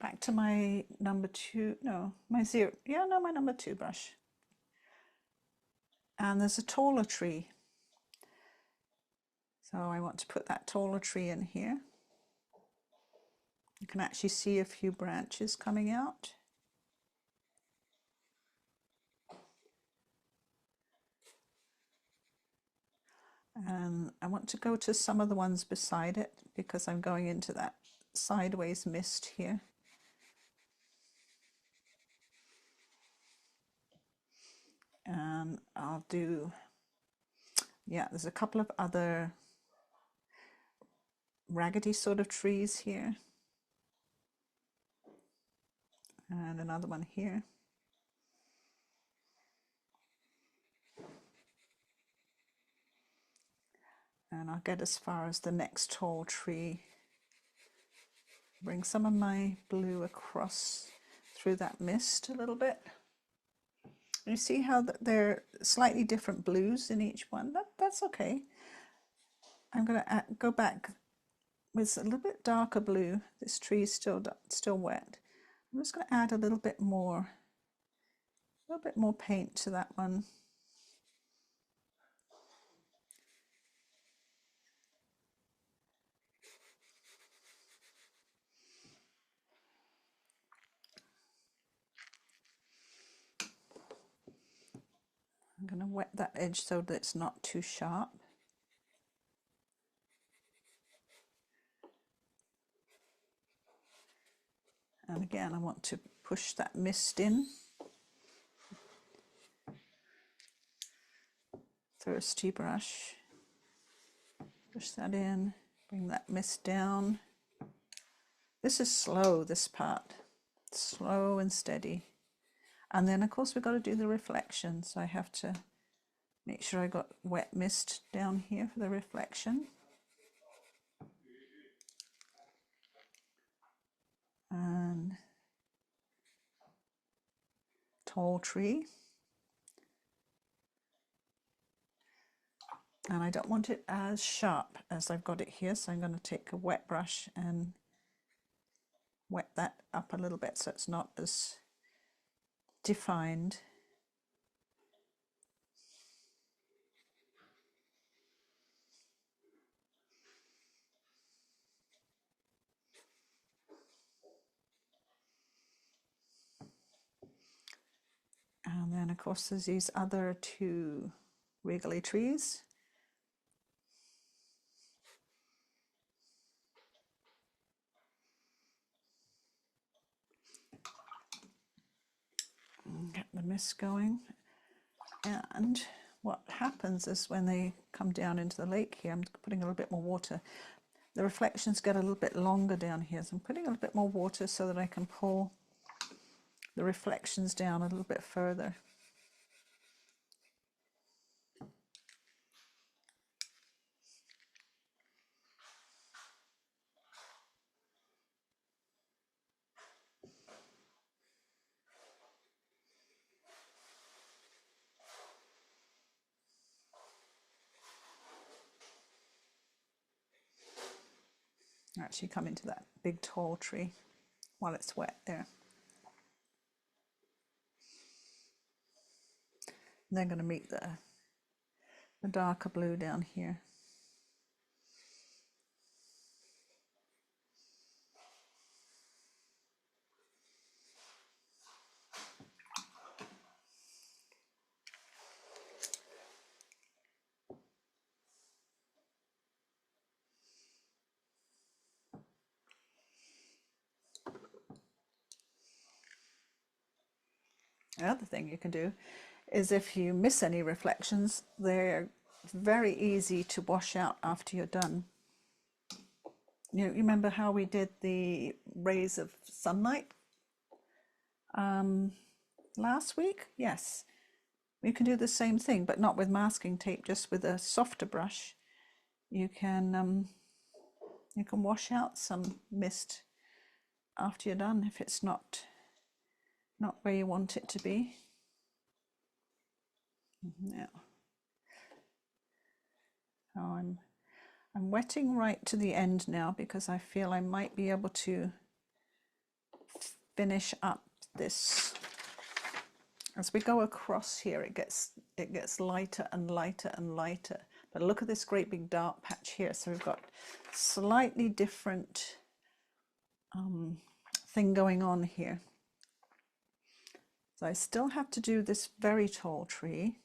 Speaker 1: Back to my number 2, no, my 0, yeah, no, my number 2 brush. And there's a taller tree. So I want to put that taller tree in here. You can actually see a few branches coming out. And I want to go to some of the ones beside it because I'm going into that sideways mist here. And I'll do, yeah, there's a couple of other raggedy sort of trees here. And another one here. And I'll get as far as the next tall tree. Bring some of my blue across through that mist a little bit. And you see how they're slightly different blues in each one? That's okay. I'm going to go back with a little bit darker blue. This tree is still wet. I'm just going to add a little bit more paint to that one. I'm going to wet that edge so that it's not too sharp. And again, I want to push that mist in. Thirsty brush. Push that in, bring that mist down. This is slow, this part. Slow and steady. And then, of course, we've got to do the reflection. So I have to make sure I got wet mist down here for the reflection. And tall tree. And I don't want it as sharp as I've got it here, so I'm going to take a wet brush and wet that up a little bit so it's not as defined. And then of course there's these other two wiggly trees. Get the mist going. And what happens is when they come down into the lake here, I'm putting a little bit more water. The reflections get a little bit longer down here, so I'm putting a little bit more water so that I can pull the reflections down a little bit further. Actually come into that big tall tree while it's wet there. And then going to meet the darker blue down here. The other thing you can do is if you miss any reflections, they're very easy to wash out after you're done. You remember how we did the rays of sunlight last week? Yes. You can do the same thing, but not with masking tape, just with a softer brush. You can wash out some mist after you're done if it's not where you want it to be. Now, I'm wetting right to the end now because I feel I might be able to finish up this. As we go across here, it gets lighter and lighter and lighter. But look at this great big dark patch here. So we've got slightly different thing going on here. So I still have to do this very tall tree.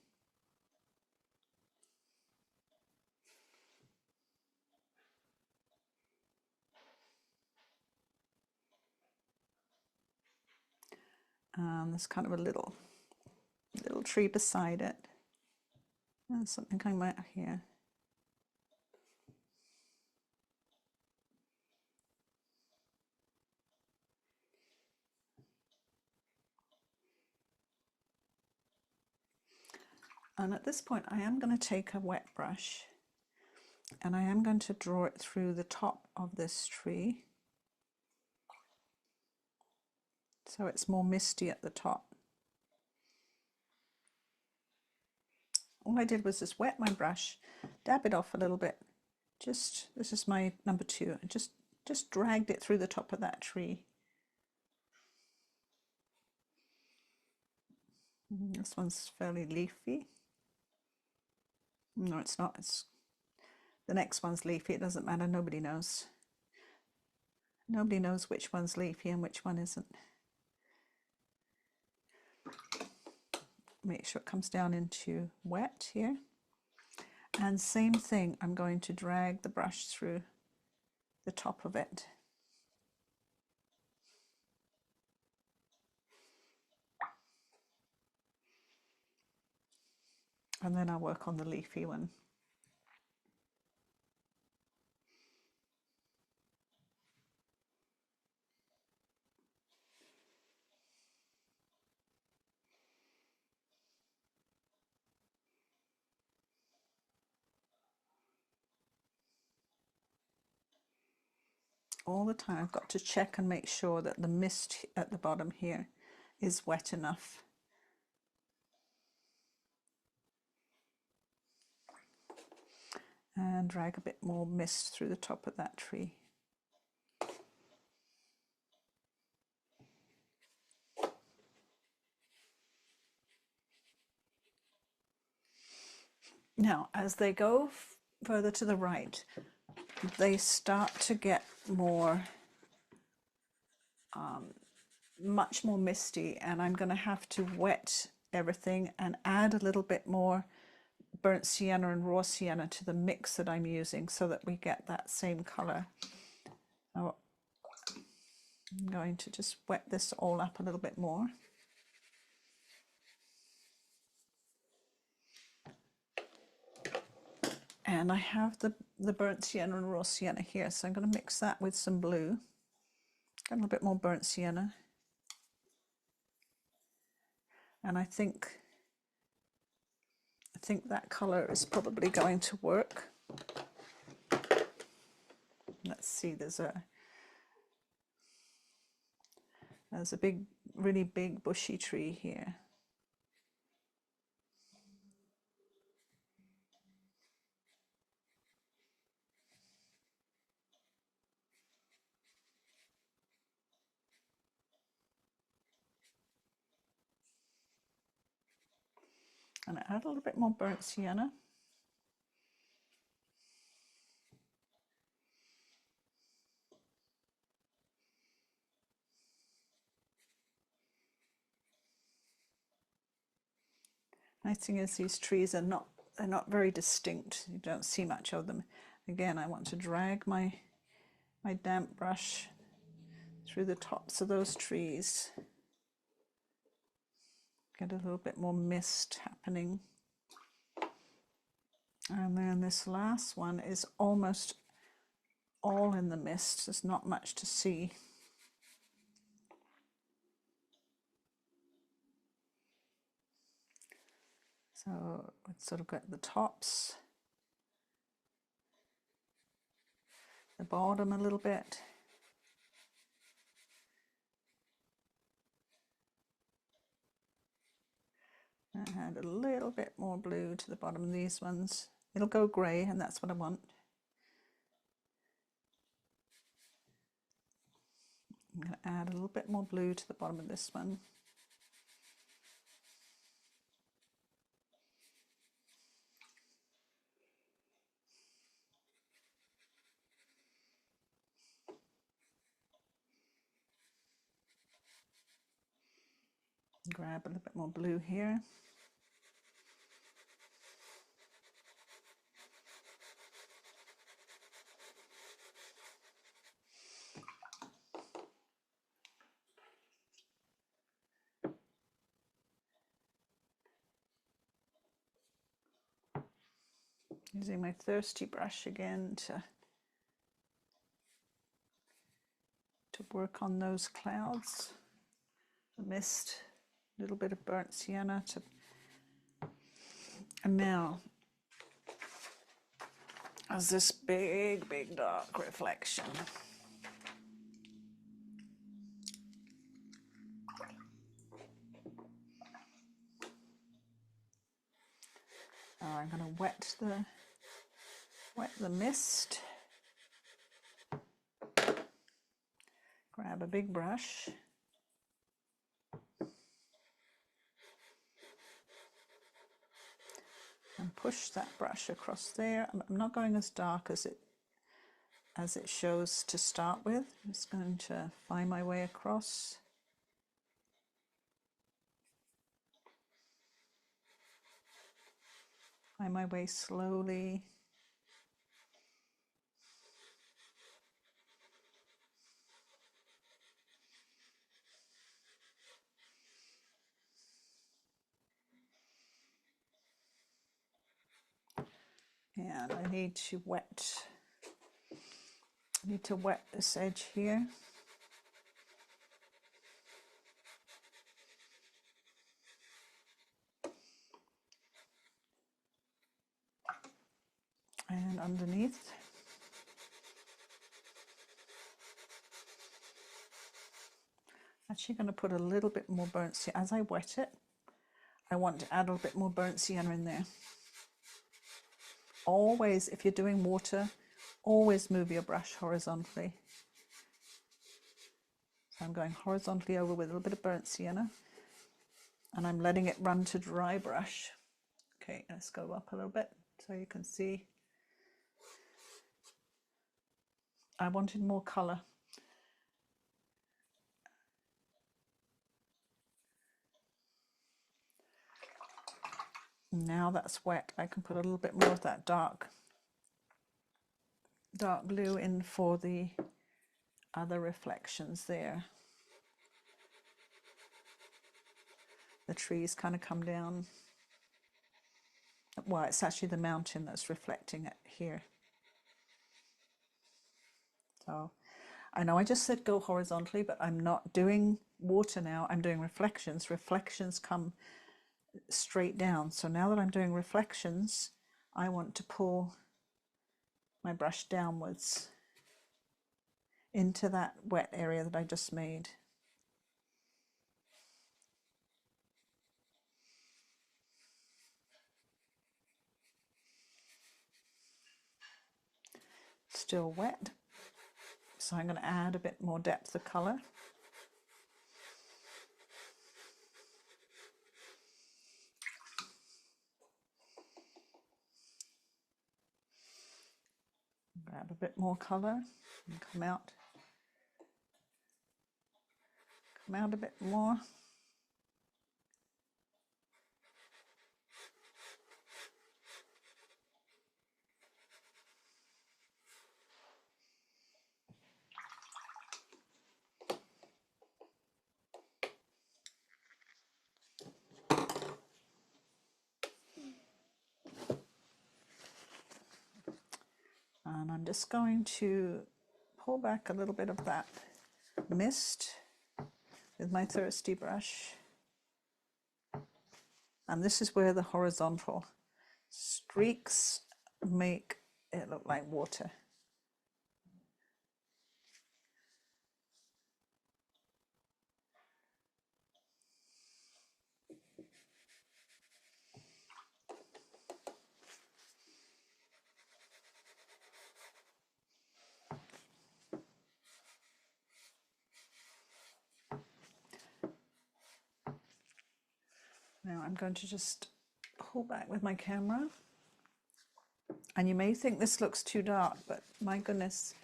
Speaker 1: And there's kind of a little tree beside it. There's something coming out here. And at this point, I am going to take a wet brush and I am going to draw it through the top of this tree. So it's more misty at the top. All I did was just wet my brush, dab it off a little bit. This is my number 2. I just dragged it through the top of that tree. This one's fairly leafy. No, it's not. The next one's leafy. It doesn't matter. Nobody knows. Nobody knows which one's leafy and which one isn't. Make sure it comes down into wet here. And same thing, I'm going to drag the brush through the top of it. And then I'll work on the leafy one. All the time I've got to check and make sure that the mist at the bottom here is wet enough. and drag a bit more mist through the top of that tree. Now, as they go further to the right, they start to get more, much more misty, and I'm going to have to wet everything and add a little bit more burnt sienna and raw sienna to the mix that I'm using so that we get that same color. So I'm going to just wet this all up a little bit more. And I have the burnt sienna and raw sienna here, so I'm going to mix that with some blue. Get a little bit more burnt sienna. And I think that color is probably going to work. Let's see, there's a big, really big bushy tree here. And add a little bit more burnt sienna. Nice thing is these trees are they're not very distinct. You don't see much of them. Again, I want to drag my damp brush through the tops of those trees. Get a little bit more mist happening. And then this last one is almost all in the mist. There's not much to see. So let's sort of get the tops, the bottom a little bit. And add a little bit more blue to the bottom of these ones. It'll go grey, and that's what I want. I'm going to add a little bit more blue to the bottom of this one. Grab a little bit more blue here. Using my thirsty brush again to work on those clouds, the mist, a little bit of burnt sienna to, and now as this big dark reflection. I'm going to wet the mist. Grab a big brush. And push that brush across there. I'm not going as dark as it shows to start with. I'm just going to find my way across. Find my way slowly. And I need to wet this edge here. And underneath. Actually going to put a little bit more burnt sienna. As I wet it, I want to add a little bit more burnt sienna in there. always, if you're doing water, always move your brush horizontally. So I'm going horizontally over with a little bit of burnt sienna, and I'm letting it run to dry brush. Okay, let's go up a little bit so you can see. I wanted more color. Now that's wet, I can put a little bit more of that dark blue in for the other reflections there. The trees kind of come down. Well, it's actually the mountain that's reflecting it here. So I know I just said go horizontally, but I'm not doing water now. I'm doing reflections. Reflections come straight down. So now that I'm doing reflections, I want to pull my brush downwards into that wet area that I just made. Still wet, so I'm going to add a bit more depth of color. Grab a bit more color and come out a bit more. And I'm just going to pull back a little bit of that mist with my thirsty brush. And this is where the horizontal streaks make it look like water. Now I'm going to just pull back with my camera. And you may think this looks too dark, but my goodness,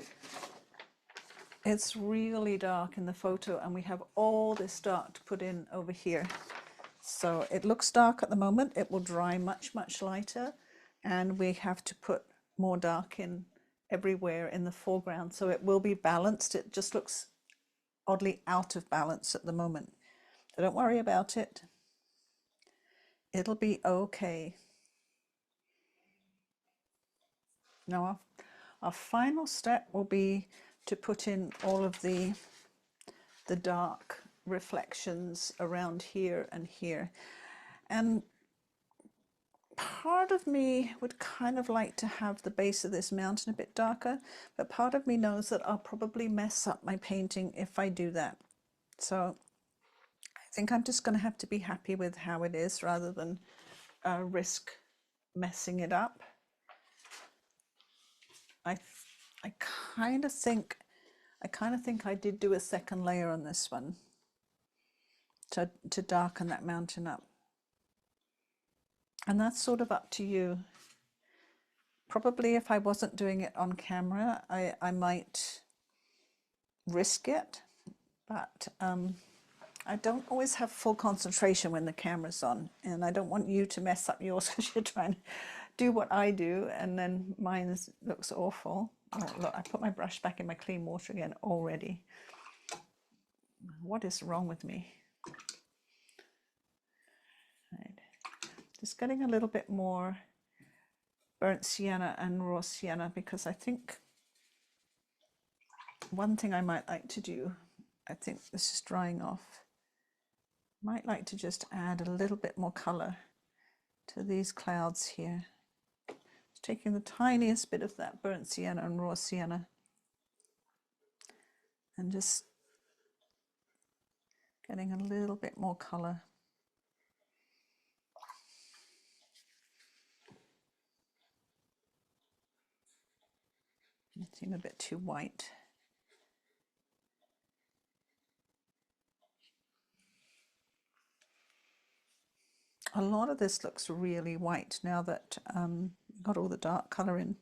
Speaker 1: it's really dark in the photo, and we have all this dark to put in over here. So it looks dark at the moment. It will dry much, much lighter, and we have to put more dark in everywhere in the foreground. So it will be balanced. It just looks oddly out of balance at the moment. So don't worry about it. It'll be okay. Now our final step will be to put in all of the dark reflections around here and here. And part of me would kind of like to have the base of this mountain a bit darker, but part of me knows that I'll probably mess up my painting if I do that. So I think I'm just going to have to be happy with how it is rather than risk messing it up. I kind of think I did do a second layer on this one to darken that mountain up. And that's sort of up to you. Probably if I wasn't doing it on camera, I might risk it, but I don't always have full concentration when the camera's on, and I don't want you to mess up yours because you're trying to do what I do and then mine looks awful. Oh, look, I put my brush back in my clean water again already. What is wrong with me? Right. Just getting a little bit more burnt sienna and raw sienna, because I think one thing I might like to do, I think this is drying off, might like to just add a little bit more color to these clouds here. Just taking the tiniest bit of that burnt sienna and raw sienna and just getting a little bit more color. Seem a bit too white. A lot of this looks really white now that got all the dark colour in.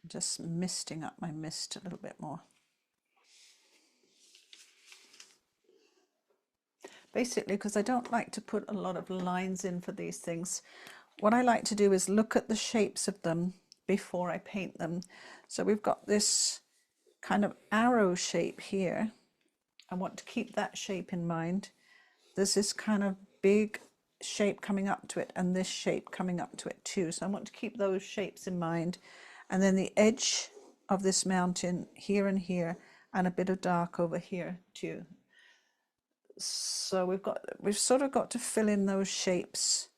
Speaker 1: Just misting up my mist a little bit more. Basically, because I don't like to put a lot of lines in for these things, what I like to do is look at the shapes of them before I paint them. So we've got this kind of arrow shape here. I want to keep that shape in mind. There's this kind of big shape coming up to it and this shape coming up to it too. So I want to keep those shapes in mind. And then the edge of this mountain here and here, and a bit of dark over here too. So we've sort of got to fill in those shapes.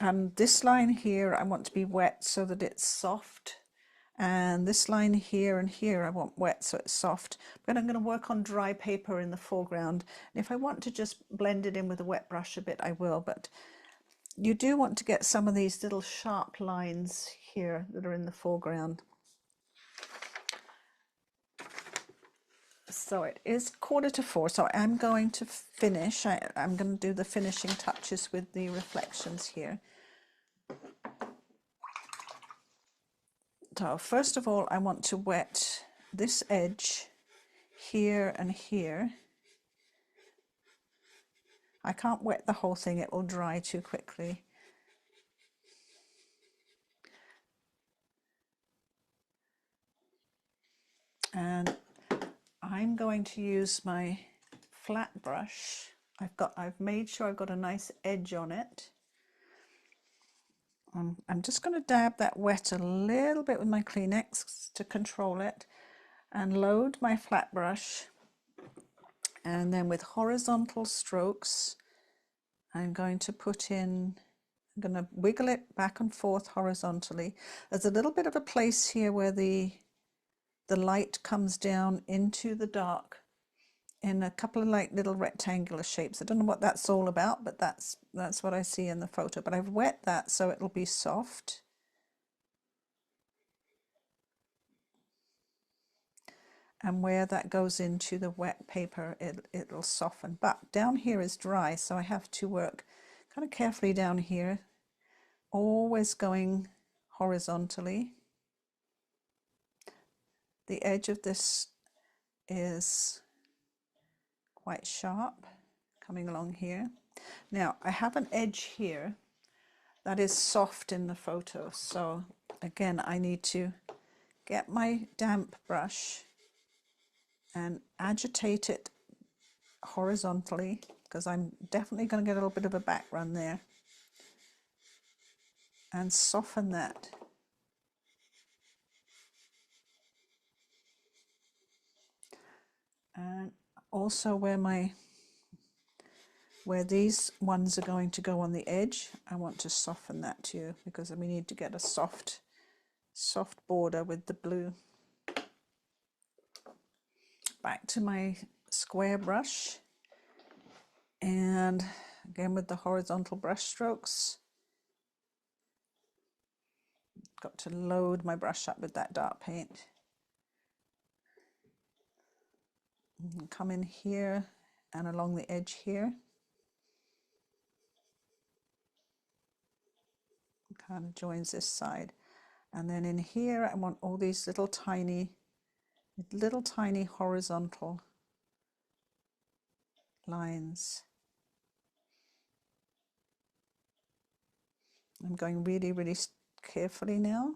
Speaker 1: And this line here I want to be wet so that it's soft. And this line here and here I want wet so it's soft. But I'm going to work on dry paper in the foreground. And if I want to just blend it in with a wet brush a bit, I will. But you do want to get some of these little sharp lines here that are in the foreground. So it is 3:45, so I'm going to finish. I'm going to do the finishing touches with the reflections here. So first of all, I want to wet this edge here and here. I can't wet the whole thing, it will dry too quickly. And I'm going to use my flat brush. I've made sure I've got a nice edge on it. I'm just going to dab that wet a little bit with my Kleenex to control it, and load my flat brush, and then with horizontal strokes I'm going to put in, I'm going to wiggle it back and forth horizontally. There's a little bit of a place here where the light comes down into the dark in a couple of like little rectangular shapes. I don't know what that's all about, but that's what I see in the photo. But I've wet that so it'll be soft. And where that goes into the wet paper, it'll soften. But down here is dry, so I have to work kind of carefully down here, always going horizontally. The edge of this is quite sharp, coming along here. Now I have an edge here that is soft in the photo, so again I need to get my damp brush and agitate it horizontally, because I'm definitely going to get a little bit of a back run there, and soften that. And also where these ones are going to go on the edge, I want to soften that too, because we need to get a soft border with the blue. Back to my square brush, and again with the horizontal brush strokes, got to load my brush up with that dark paint. And come in here and along the edge here. Kind of joins this side. And then in here I want all these little tiny horizontal lines. I'm going really, really carefully now.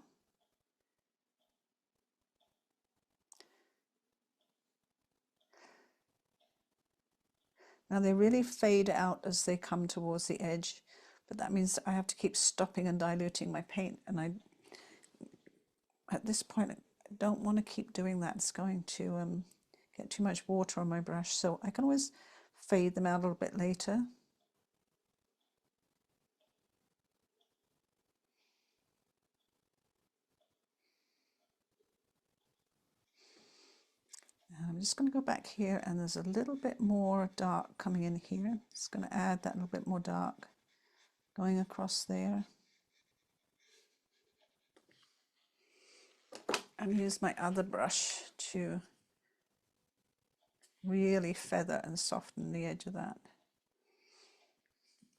Speaker 1: Now they really fade out as they come towards the edge, but that means I have to keep stopping and diluting my paint, and at this point I don't want to keep doing that. It's going to get too much water on my brush, so I can always fade them out a little bit later. I'm just going to go back here, and there's a little bit more dark coming in here. Just going to add that little bit more dark going across there. And use my other brush to really feather and soften the edge of that.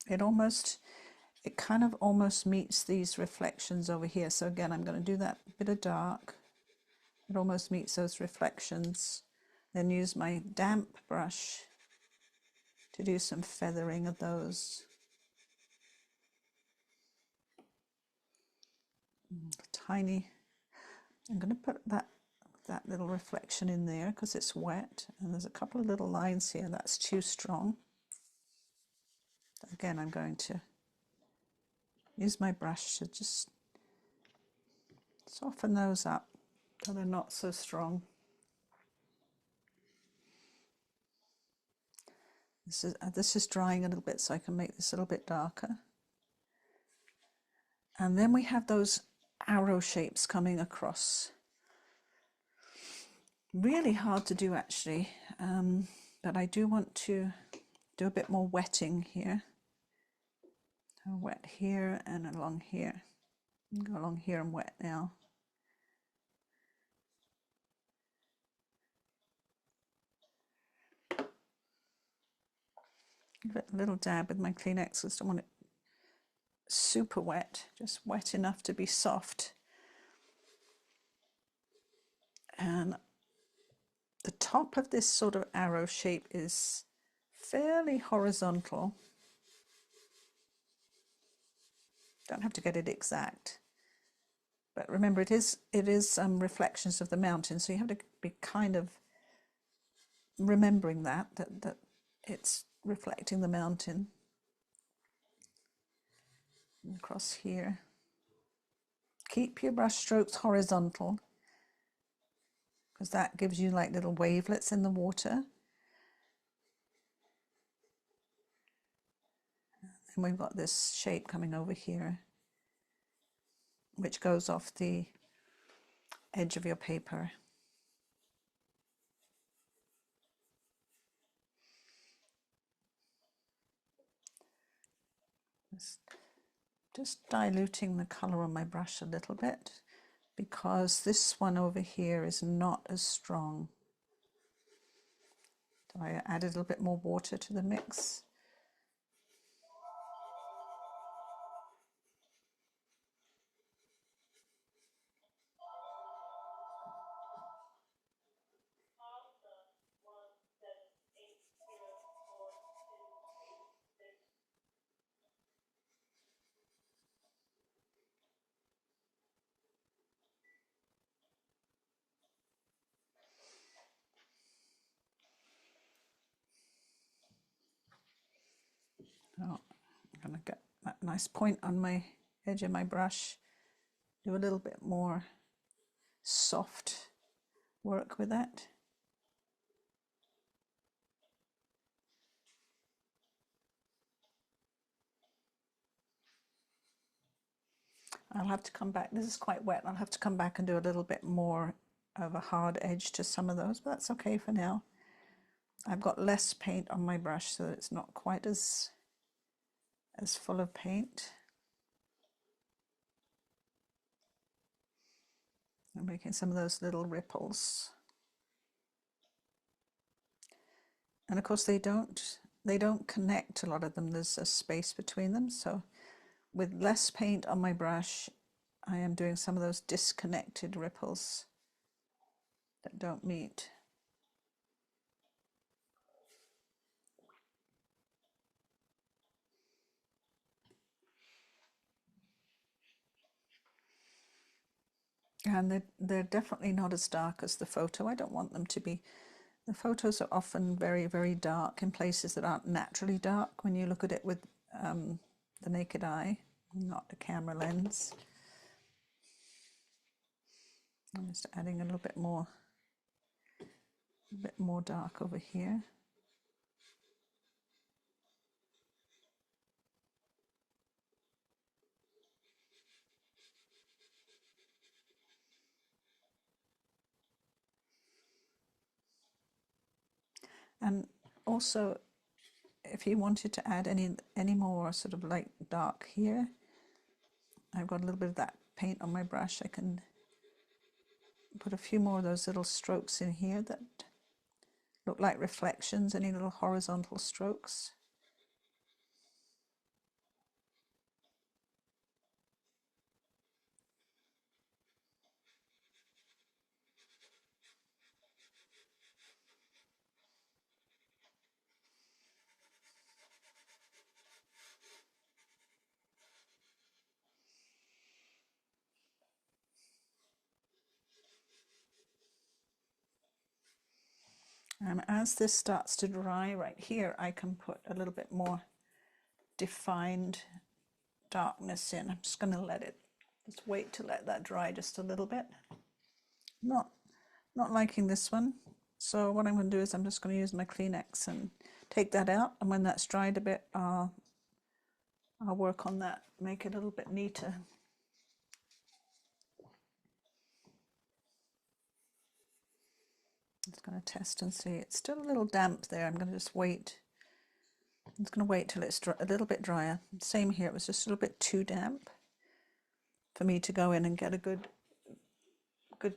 Speaker 1: It kind of almost meets these reflections over here. So again, I'm going to do that bit of dark. It almost meets those reflections. Then use my damp brush to do some feathering of those. Tiny. I'm going to put that little reflection in there because it's wet, and there's a couple of little lines here that's too strong. Again, I'm going to use my brush to just soften those up so they're not so strong. This is drying a little bit, so I can make this a little bit darker. And then we have those arrow shapes coming across. Really hard to do actually, but I do want to do a bit more wetting here. I'll wet here and along here. I'll go along here and wet now. Give it a little dab with my Kleenex. I just don't want it super wet, just wet enough to be soft. And the top of this sort of arrow shape is fairly horizontal. Don't have to get it exact, but remember it is reflections of the mountain, so you have to be kind of remembering that it's reflecting the mountain. And across here, keep your brush strokes horizontal because that gives you like little wavelets in the water. And we've got this shape coming over here which goes off the edge of your paper. Just diluting the color on my brush a little bit because this one over here is not as strong. So I added a little bit more water to the mix. Oh, I'm going to get that nice point on my edge of my brush. Do a little bit more soft work with that. I'll have to come back. This is quite wet. I'll have to come back and do a little bit more of a hard edge to some of those, but that's okay for now. I've got less paint on my brush, so it's not quite as full of paint. I'm making some of those little ripples. And of course they don't connect, a lot of them. There's a space between them, so with less paint on my brush, I am doing some of those disconnected ripples that don't meet. And they're definitely not as dark as the photo. I don't want them to be. The photos are often very, very dark in places that aren't naturally dark when you look at it with the naked eye, not the camera lens. I'm just adding a little bit more dark over here. And also, if you wanted to add any more sort of light dark here, I've got a little bit of that paint on my brush. I can put a few more of those little strokes in here that look like reflections, any little horizontal strokes. And as this starts to dry right here, I can put a little bit more defined darkness in. I'm just going to just wait to let that dry just a little bit. Not liking this one. So what I'm going to do is I'm just going to use my Kleenex and take that out. And when that's dried a bit, I'll work on that, make it a little bit neater. Just going to test and see. It's still a little damp there. I'm going to just wait. I'm just going to wait till it's a little bit drier. Same here. It was just a little bit too damp for me to go in and get a good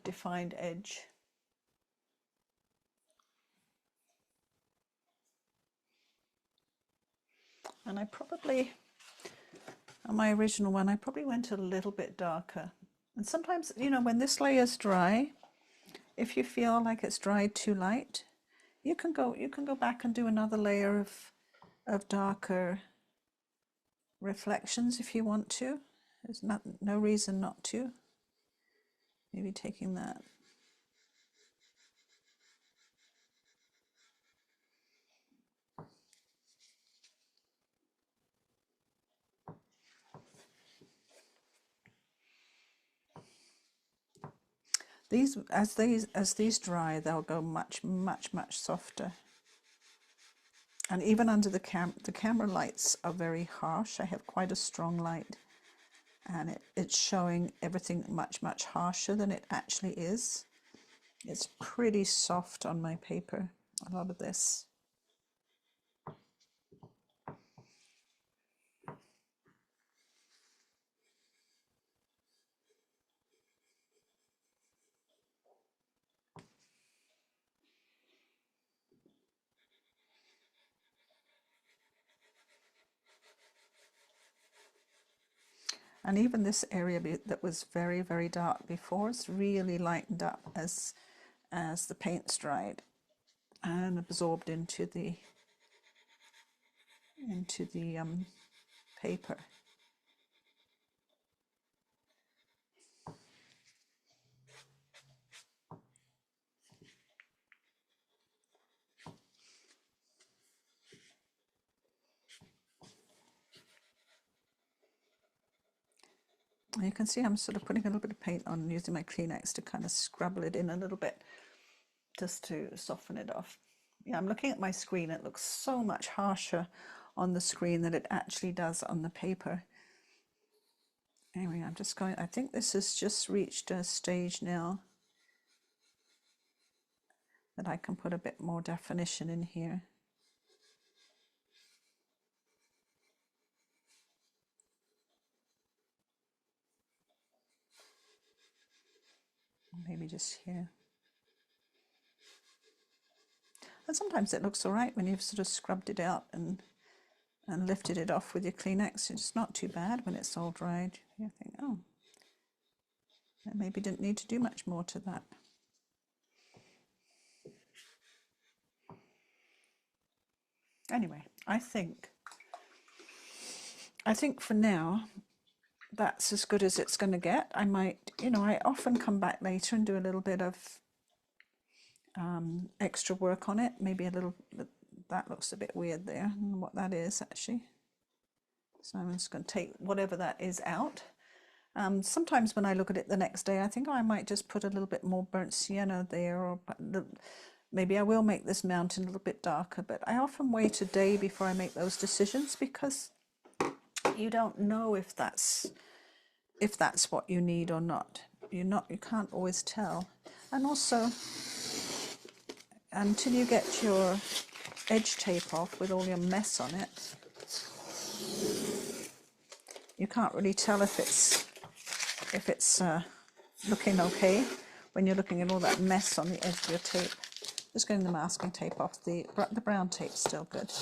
Speaker 1: defined edge. And I probably, on my original one, I probably went a little bit darker. And sometimes, you know, when this layer's dry, if you feel like it's dried too light, you can go back and do another layer of darker reflections if you want to. There's no reason not to. Maybe taking that. As these dry, they'll go much softer. And even under the camera lights are very harsh. I have quite a strong light, and it's showing everything much harsher than it actually is. It's pretty soft on my paper, a lot of this. And even this area that was very dark before is really lightened up as the paint's dried and absorbed into the paper. And you can see I'm sort of putting a little bit of paint on and using my Kleenex to kind of scrub it in a little bit, just to soften it off. Yeah, I'm looking at my screen. It looks so much harsher on the screen than it actually does on the paper. Anyway, I think this has just reached a stage now that I can put a bit more definition in here. Maybe just here. And sometimes it looks all right when you've sort of scrubbed it out and lifted it off with your Kleenex. It's not too bad when it's all dried. You think, oh, I maybe didn't need to do much more to that. Anyway, I think for now that's as good as it's going to get. I might, you know, I often come back later and do a little bit of extra work on it. Maybe a little, that looks a bit weird there. I don't know what that is actually. So I'm just going to take whatever that is out. Sometimes when I look at it the next day, I think, oh, I might just put a little bit more burnt sienna there, or maybe I will make this mountain a little bit darker. But I often wait a day before I make those decisions, because you don't know if that's what you need or not. You can't always tell. And also, until you get your edge tape off with all your mess on it. You can't really tell if it's looking okay when you're looking at all that mess on the edge of your tape. Just getting the masking tape off. The brown tape's still good.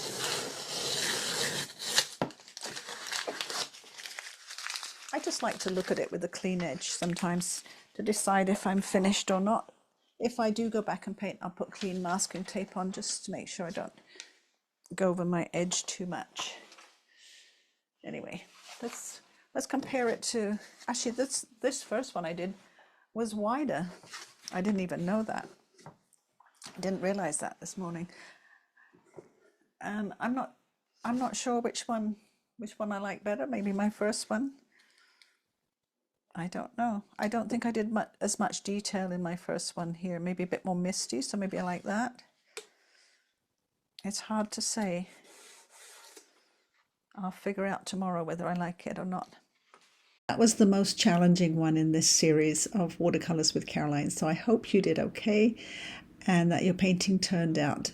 Speaker 1: I just like to look at it with a clean edge sometimes to decide if I'm finished or not. If I do go back and paint, I'll put clean masking tape on just to make sure I don't go over my edge too much. Anyway, let's compare it to, actually this first one I did was wider. I didn't even know that. I didn't realize that this morning. And I'm not sure which one I like better. Maybe my first one. I don't know. I don't think I did as much detail in my first one here. Maybe a bit more misty, so maybe I like that. It's hard to say. I'll figure out tomorrow whether I like it or not. That was the most challenging one in this series of watercolors with Caroline, so I hope you did okay and that your painting turned out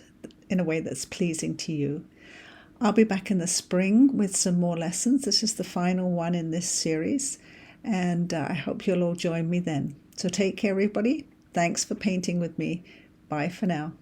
Speaker 1: in a way that's pleasing to you. I'll be back in the spring with some more lessons. This is the final one in this series, and I hope you'll all join me then. So take care, everybody. Thanks for painting with me. Bye for now.